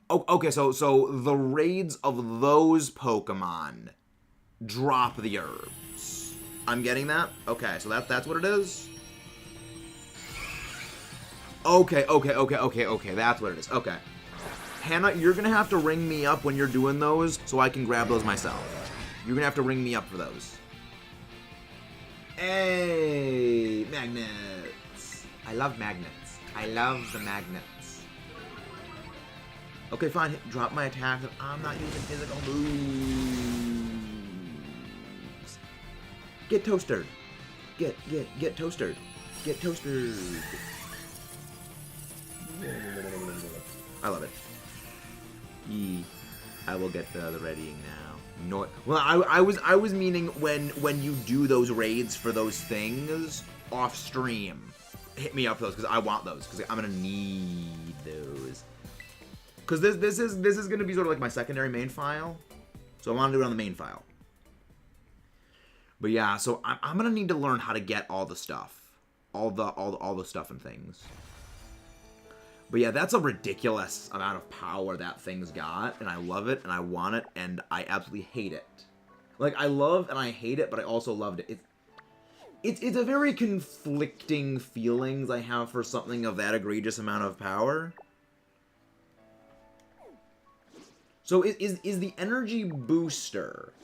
Oh, okay, so the raids of those Pokemon drop the herbs. I'm getting that? Okay, so that's what it is? Okay, that's what it is. Okay. Hannah, you're gonna have to ring me up when you're doing those so I can grab those myself. You're gonna have to ring me up for those. Hey, magnets. I love magnets. I love the magnets. Okay, fine. Drop my attack. I'm not using physical moves. Get toastered. Get toastered. Get toastered. I love it. I will get the readying now. No, well, I was meaning when you do those raids for those things off stream, hit me up for those because I want those because I'm gonna need those. Because this is gonna be sort of like my secondary main file, so I want to do it on the main file. But yeah, so I'm gonna need to learn how to get all the stuff, all the stuff and things. But yeah, that's a ridiculous amount of power that thing's got, and I love it, and I want it, and I absolutely hate it. Like, I love and I hate it, but I also loved it. It's a very conflicting feelings I have for something of that egregious amount of power. So is the energy booster,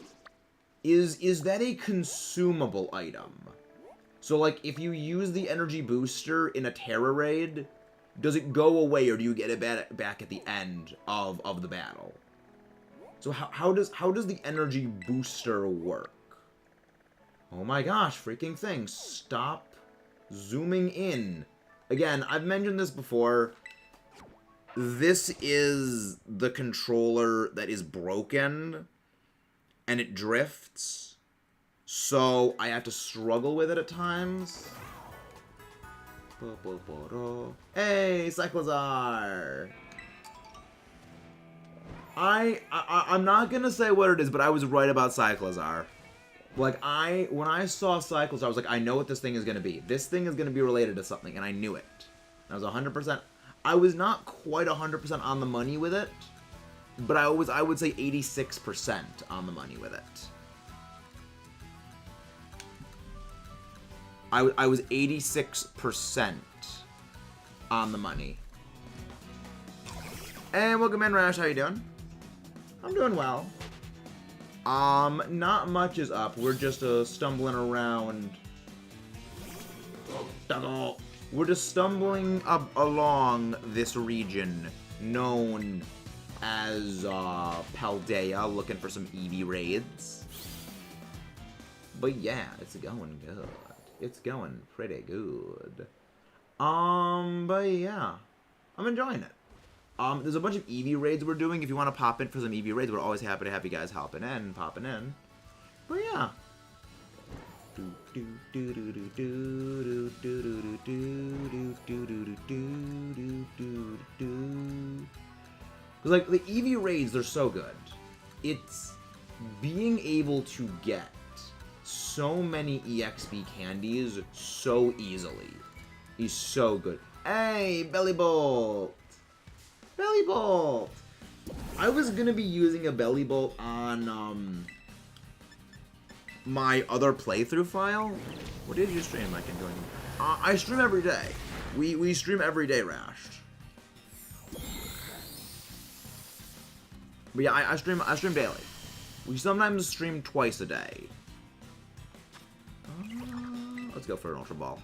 is that a consumable item? So like, if you use the energy booster in a Terra raid, does it go away, or do you get it back at the end of the battle? So how does the energy booster work? Oh my gosh, freaking thing. Stop zooming in. Again, I've mentioned this before. This is the controller that is broken, and it drifts. So I have to struggle with it at times. Hey, Cyclozar! I'm not gonna say what it is, but I was right about Cyclozar. Like, when I saw Cyclozar, I was like, I know what this thing is gonna be. This thing is gonna be related to something, and I knew it. I was 100%. I was not quite 100% on the money with it, but I would say 86% on the money with it. I was 86% on the money. And welcome in, Rash. How you doing? I'm doing well. Not much is up. We're just stumbling around. We're just stumbling up along this region known as Paldea, looking for some EEVEE raids. But yeah, it's going good. It's going pretty good. But yeah, I'm enjoying it. There's a bunch of EEVEE raids we're doing. If you want to pop in for some EEVEE raids, we're always happy to have you guys popping in. But yeah. Because, like, the EEVEE raids, they're so good. It's being able to get so many EXP candies so easily. He's so good. Hey, Belly Bolt! Belly Bolt! I was gonna be using a Belly Bolt on, my other playthrough file. What did you stream? I can join you. I stream every day. We stream every day, Rash. But yeah, I stream daily. We sometimes stream twice a day. Let's go for an Ultra Ball.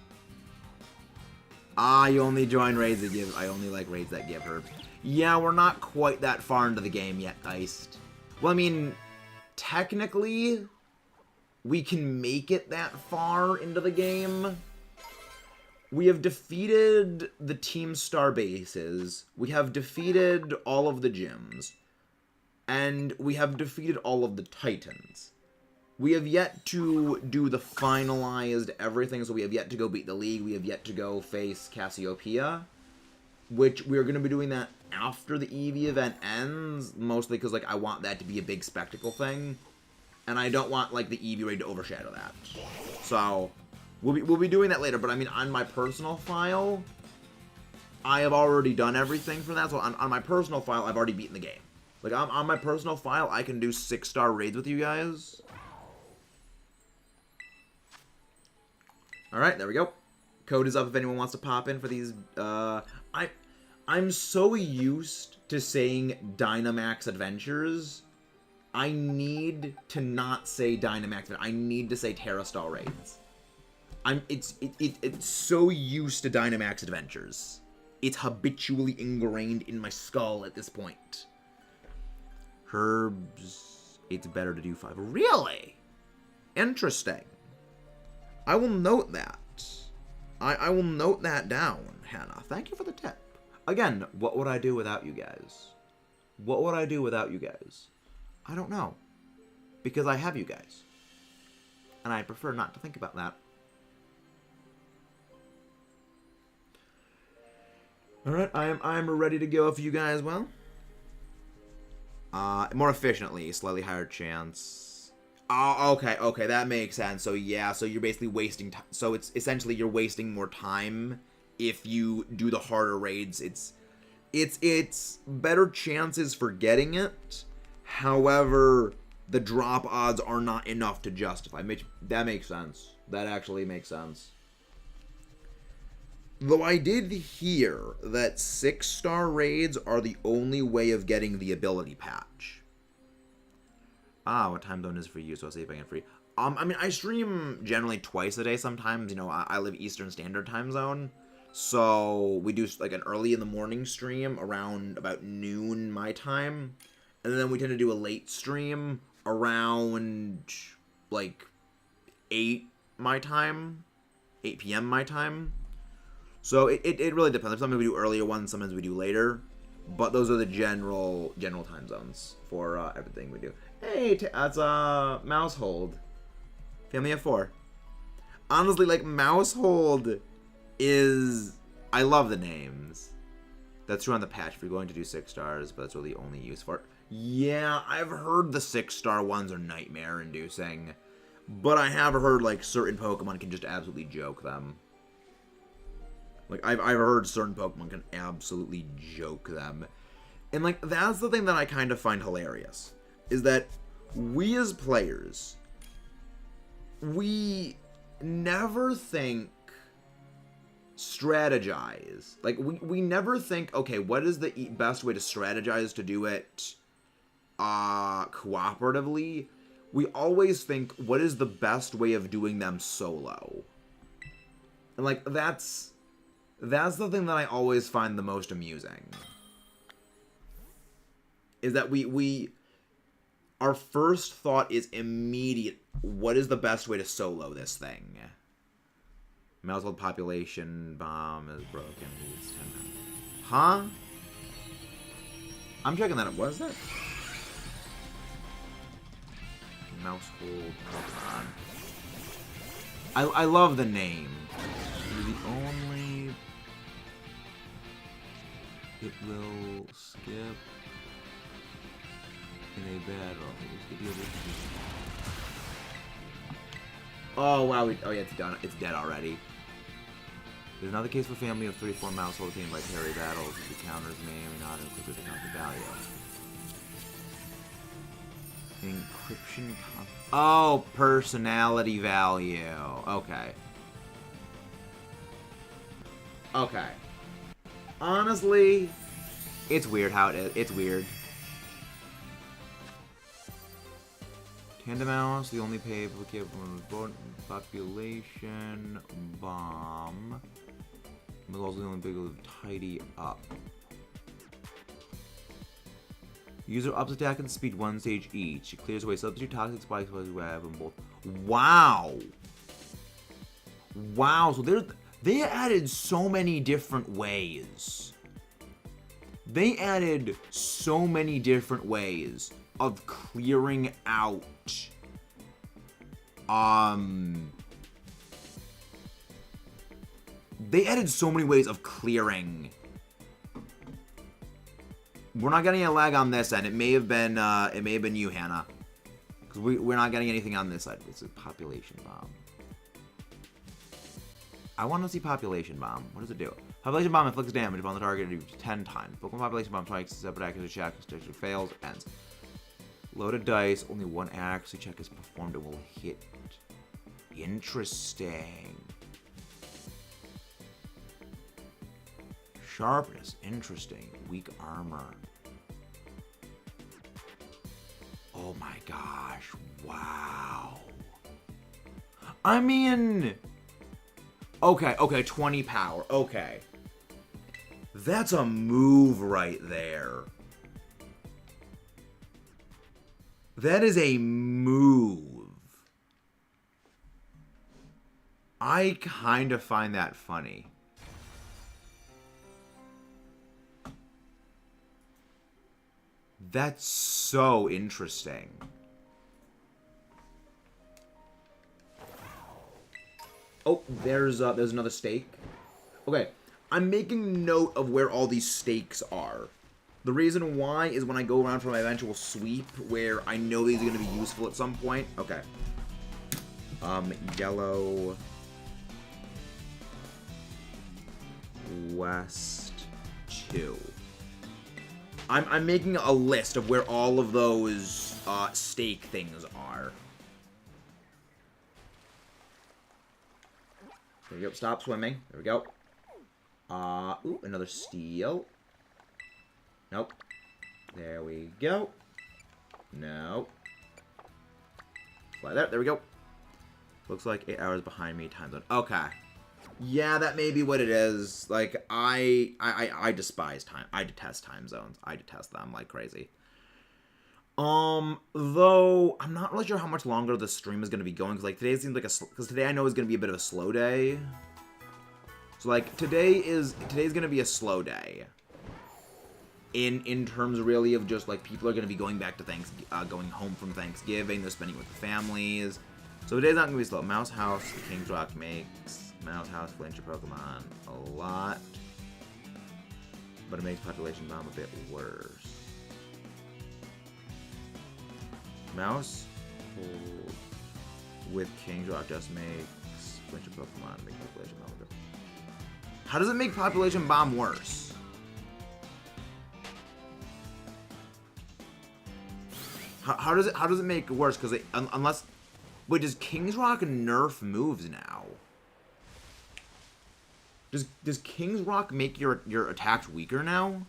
You only join raids that give. I only like raids that give herbs. Yeah, we're not quite that far into the game yet, Iced. Well, I mean, technically, we can make it that far into the game. We have defeated the Team Star bases. We have defeated all of the gyms. And we have defeated all of the Titans. We have yet to do the finalized everything, so we have yet to go beat the League. We have yet to go face Cassiopeia, which we're going to be doing that after the EEVEE event ends, mostly because, like, I want that to be a big spectacle thing, and I don't want, like, the EEVEE raid to overshadow that. So, we'll be doing that later, but I mean, on my personal file, I have already done everything for that, so on my personal file, I've already beaten the game. Like, on my personal file, I can do 6-star raids with you guys. Alright, there we go. Code is up if anyone wants to pop in for these. I'm so used to saying Dynamax Adventures. I need to not say Dynamax. I need to say Terrastar Raids. It's so used to Dynamax Adventures. It's habitually ingrained in my skull at this point. Herbs, it's better to do 5. Really? Interesting. I will note that. I will note that down, Hannah. Thank you for the tip. Again, what would I do without you guys? What would I do without you guys? I don't know. Because I have you guys. And I prefer not to think about that. Alright, I'm ready to go if you guys will. More efficiently, slightly higher chance. Oh, okay, that makes sense. So yeah, so you're basically wasting time. So it's essentially you're wasting more time if you do the harder raids. It's better chances for getting it. However, the drop odds are not enough to justify. That makes sense. That actually makes sense. Though I did hear that 6-star raids are the only way of getting the ability patch. What time zone is for you, so I'll see if I can free. I mean, I stream generally twice a day sometimes. You know, I live Eastern Standard Time Zone. So we do, like, an early in the morning stream around about noon my time. And then we tend to do a late stream around, like, 8 my time. 8 p.m. my time. So it really depends. Sometimes we do earlier ones, sometimes we do later. But those are the general time zones for everything we do. Hey, that's Mousehold. Family of 4. Honestly, like, Mousehold is... I love the names. That's true on the patch if you're going to do 6 stars, but that's really the only use for it. Yeah, I've heard the 6-star ones are nightmare-inducing. But I have heard, like, certain Pokemon can just absolutely joke them. Like, I've heard certain Pokemon can absolutely joke them. And, like, that's the thing that I kind of find hilarious. Is that we as players, we never think strategize. Like, we never think, okay, what is the best way to strategize to do it cooperatively? We always think, what is the best way of doing them solo? And, like, that's the thing that I always find the most amusing. Is that our first thought is immediate, what is the best way to solo this thing? Mousehold population bomb is broken. Huh? I'm checking that up. What is that? Mousehold Pokemon. I love the name. You're the only... It will skip in a battle. Oh wow! Oh yeah, it's done. It's dead already. There's another case for family of 3-4 Mousehold team by parry battles. The counters may or may not include the counter value. Encryption. Oh, personality value. Okay. Okay. Honestly, it's weird how it is. It's weird. Tandemouse, the only pay from population bomb. But also the only big to tidy up. User ups attack and speed 1 stage each. It clears away substitute toxic spikes while you have them both. Wow. Wow, so they added so many different ways. They added so many different ways of clearing out they added so many ways of clearing. We're not getting a lag on this end. It may have been you, Hannah. Because we're not getting anything on this side. It's a population bomb. I want to see population bomb. What does it do? Population bomb inflicts damage upon the target 10 times. Pokemon population bomb strikes, separate accuracy check, fails, ends. Loaded dice, only one accuracy check is performed and will hit. Interesting. Sharpness, interesting. Weak armor. Oh my gosh, wow. I mean, okay, 20 power, okay. That's a move right there. That is a move. I kind of find that funny. That's so interesting. Oh, there's another stake. Okay, I'm making note of where all these stakes are. The reason why is when I go around for my eventual sweep, where I know these are going to be useful at some point. Okay. Yellow. West 2. I'm making a list of where all of those stake things are. There we go. Stop swimming. There we go. Ooh, another steel. Nope. There we go. No. Fly there. There we go. Looks like 8 hours behind me. Time zone. Okay. Yeah, that may be what it is. Like, I despise time. I detest time zones. I detest them like crazy. Though I'm not really sure how much longer the stream is going to be going, because like today seems like because today I know is going to be a bit of a slow day. So like today's going to be a slow day. In terms really of just like people are going to be going back to going home from Thanksgiving. They're spending with the families. So today's not going to be slow. Mouse House, the King's Rock makes Mouse House flinch your Pokemon a lot, but it makes Population Bomb a bit worse. Mouse hold with King's Rock just makes flinch your Pokemon, make Population Bomb a bit. How does it make Population Bomb worse? How does it make it worse? Because unless, wait, does King's Rock nerf moves now? Does King's Rock make your attacks weaker now?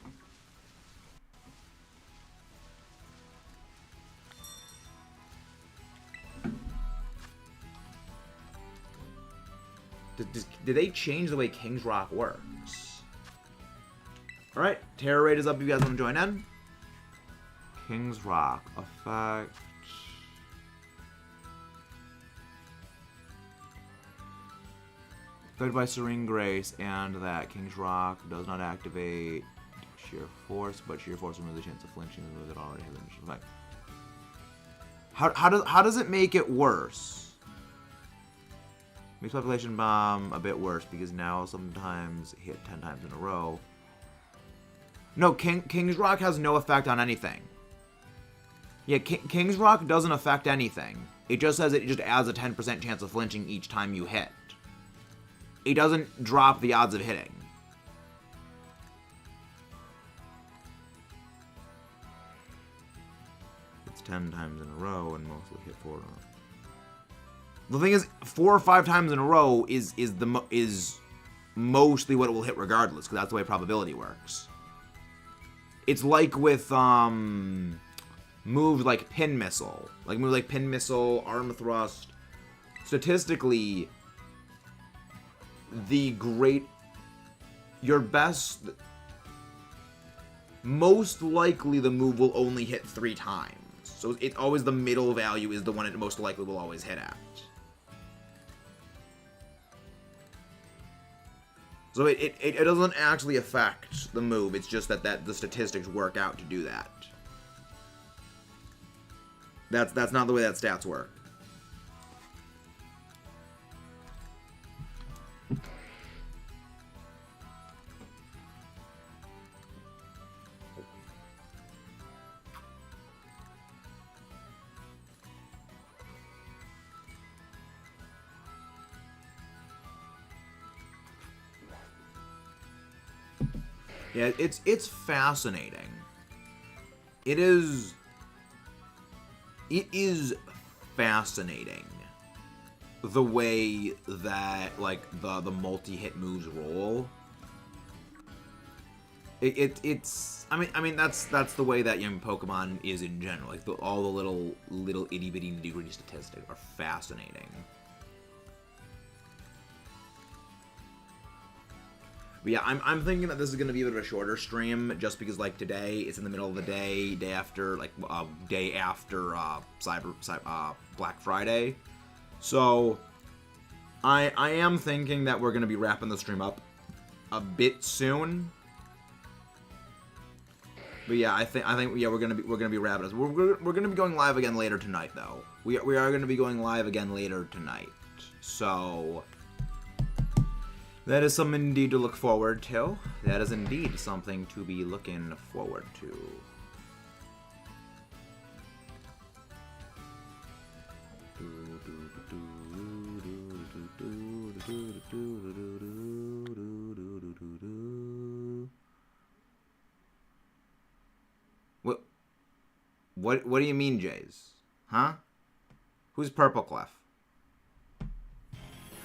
Did they change the way King's Rock works? Alright, Terror Raid is up if you guys want to join in. King's Rock effect. Affected by Serene Grace, and that King's Rock does not activate Sheer Force, but Sheer Force removes the chance of flinching the move that already has an initial effect. How does it make it worse? Makes Population Bomb a bit worse because now sometimes hit 10 times in a row. No, King's Rock has no effect on anything. Yeah, King's Rock doesn't affect anything. It just says it just adds a 10% chance of flinching each time you hit. It doesn't drop the odds of hitting. It's 10 times in a row and mostly hit 4 in a row. The thing is, 4 or 5 times in a row is mostly what it will hit regardless, because that's the way probability works. It's like with moves like Pin Missile. Like moves like Pin Missile, Arm Thrust. Statistically, most likely the move will only hit 3 times. So it's always the middle value is the one it most likely will always hit at. So it doesn't actually affect the move, it's just that the statistics work out to do that. That's not the way that stats work. Yeah, it's fascinating. It is fascinating the way that like the multi-hit moves roll. It's I mean that's the way that young Pokemon is in general. Like all the little itty bitty nitty-gritty statistics are fascinating. But yeah, I'm thinking that this is gonna be a bit of a shorter stream, just because like today it's in the middle of the day after Black Friday, so I am thinking that we're gonna be wrapping the stream up a bit soon. But yeah, I think yeah we're gonna be wrapping it. We're gonna be going live again later tonight though. We are gonna be going live again later tonight, so. That is something indeed to look forward to. That is indeed something to be looking forward to. What do you mean, Jays? Huh? Who's Purple Clef?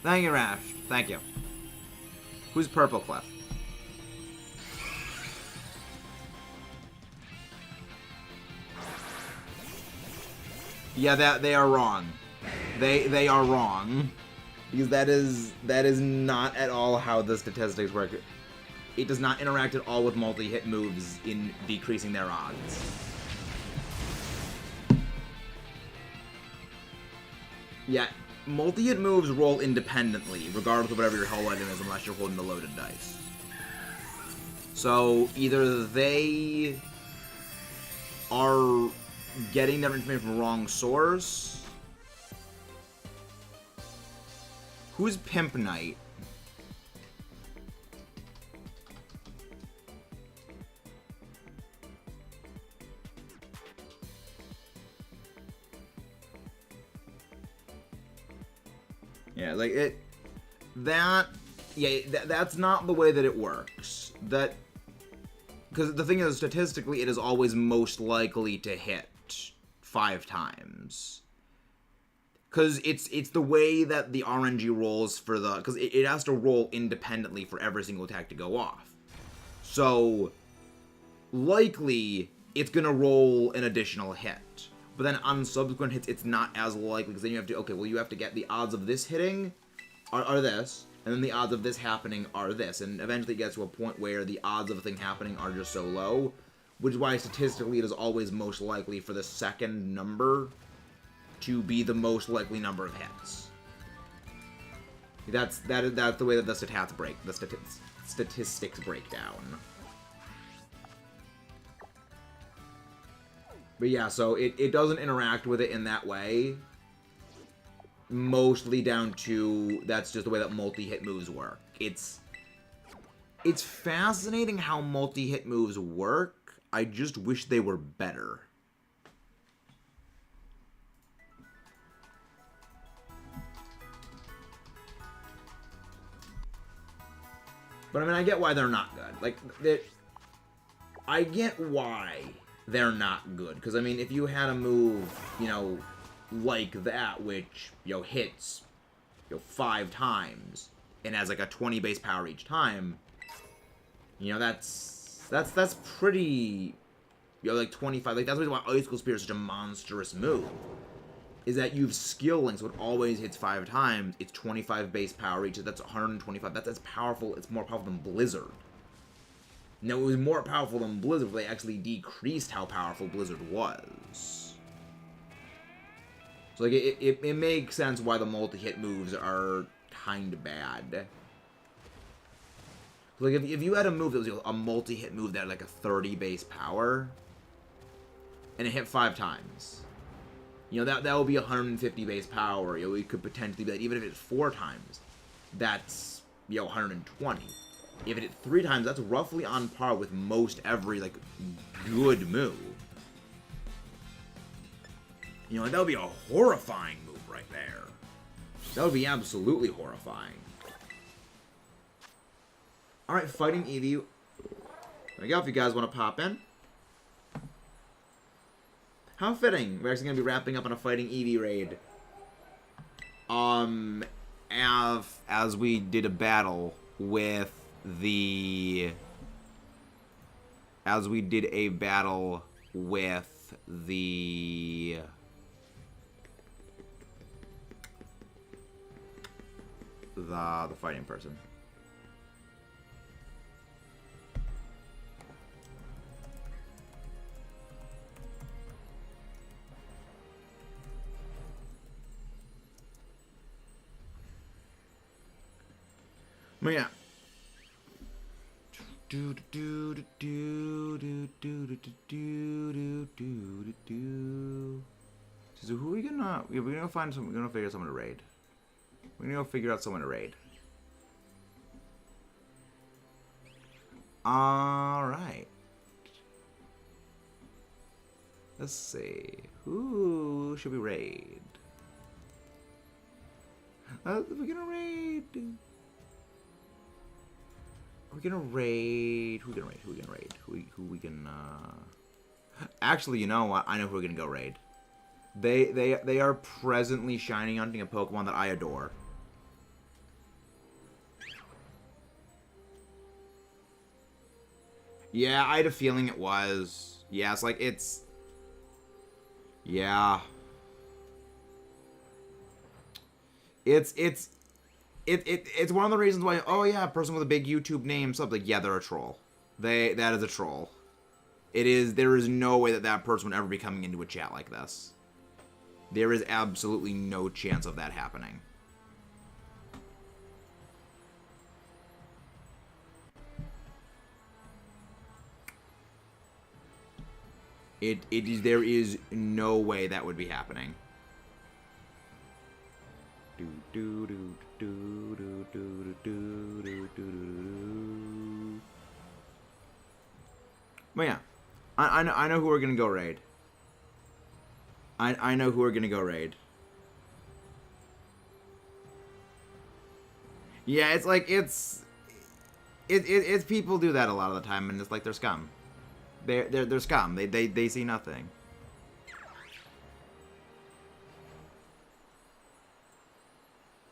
Thank you, Rash. Thank you. Who's Purple Clef? Yeah, they are wrong. They are wrong. Because that is not at all how the statistics work. It does not interact at all with multi-hit moves in decreasing their odds. Yeah. Multi-hit moves roll independently, regardless of whatever your hell item is, unless you're holding the loaded dice. So, either they are getting their information from the wrong source. Who's Pimp Knight? Yeah, like that's not the way that it works. Because the thing is, statistically, it is always most likely to hit 5 times. Because it's the way that the RNG rolls for because it has to roll independently for every single attack to go off. So, likely, it's going to roll an additional hit. But then on subsequent hits, it's not as likely, because then you have to, okay, well, you have to get the odds of this hitting are this, and then the odds of this happening are this, and eventually it gets to a point where the odds of a thing happening are just so low, which is why statistically it is always most likely for the second number to be the most likely number of hits. That's the way that the statistics break down. But yeah, so it doesn't interact with it in that way. Mostly down to that's just the way that multi-hit moves work. It's fascinating how multi-hit moves work. I just wish they were better. But I mean, I get why they're not good. Like, I get why they're not good. Because, I mean, if you had a move, you know, like that, which, you know, hits, you know, 5 times, and has, like, a 20 base power each time, you know, that's pretty, you know, like, 25, like, that's why Icicle Spear is such a monstrous move, is that you have skill link, so it always hits 5 times, it's 25 base power each, that's 125, that's powerful, it's more powerful than Blizzard. Now, it was more powerful than Blizzard, but they actually decreased how powerful Blizzard was. So, like, it makes sense why the multi-hit moves are kind of bad. Like, if you had a move that was a multi-hit move that had, like, a 30 base power, and it hit 5 times, you know, that would be 150 base power. You know, it could potentially be that even if it's 4 times, that's, you know, 120. If it hit 3 times, that's roughly on par with most every, like, good move. You know, that would be a horrifying move right there. That would be absolutely horrifying. Alright, fighting EEVEE. There we go, if you guys want to pop in. How fitting. We're actually going to be wrapping up on a fighting EEVEE raid. As we did a battle with the... As we did a battle with the... The fighting person. But yeah. So who are we gonna? We're gonna find some. We're gonna figure out someone to raid. We're gonna go figure out someone to raid. All right. Let's see. Who should we raid? We're gonna raid. We're gonna raid. Who we gonna raid? Who we gonna raid? Who we can? Actually, you know what? I know who we're gonna go raid. They are presently shiny hunting a Pokemon that I adore. Yeah, I had a feeling it was. Yeah, it's like it's. Yeah. It's one of the reasons why. Oh yeah, a person with a big YouTube name, something. Yeah, they're a troll. That is a troll. It is. There is no way that person would ever be coming into a chat like this. There is absolutely no chance of that happening. There is no way that would be happening. But yeah, I know who we're gonna go raid. I know who we're gonna go raid. Yeah, it's like it's people do that a lot of the time, and it's like they're scum. They're scum. They see nothing.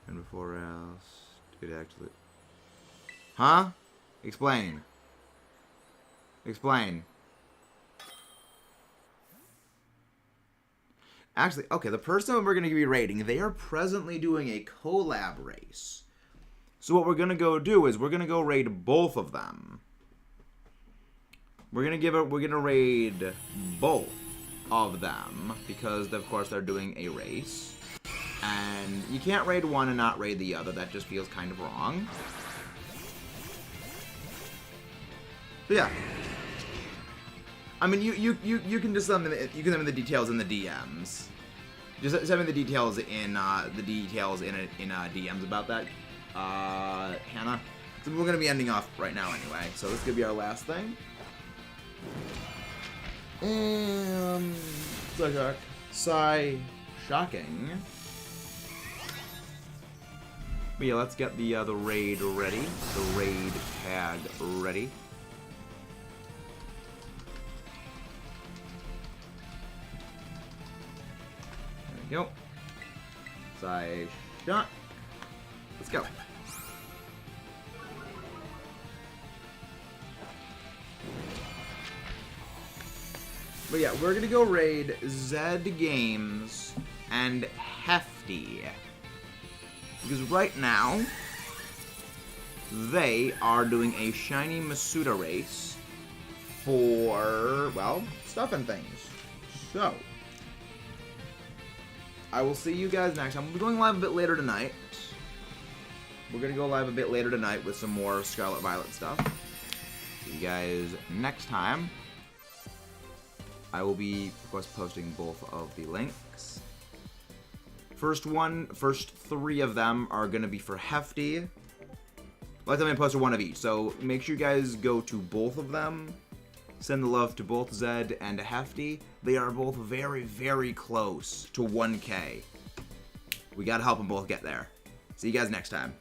And before else, it actually. Huh? Explain. Explain. Actually, okay, the person we're going to be raiding, they are presently doing a collab race. So what we're going to go do is we're going to go raid both of them. We're going to raid both of them because of course they're doing a race. And you can't raid one and not raid the other. That just feels kind of wrong. So yeah. I mean, you can just send them. You can send me the details in the DMs. Just send me the details in DMs about that, Hannah. So we're gonna be ending off right now anyway. So this could be our last thing. And shocking. But yeah, let's get the raid ready. The raid tag ready. There we go. Shot. Let's go. But yeah, we're gonna go raid Zed Games and Hefty. Because right now, they are doing a shiny Masuda race for, well, stuff and things. So, I will see you guys next time. We'll be going live a bit later tonight. We're going to go live a bit later tonight with some more Scarlet Violet stuff. See you guys next time. I will be, of course, posting both of the links. First 3 of them are going to be for Hefty. Like them, I posted 1 of each. So make sure you guys go to both of them. Send the love to both Zed and Hefty. They are both very, very close to 1K. We got to help them both get there. See you guys next time.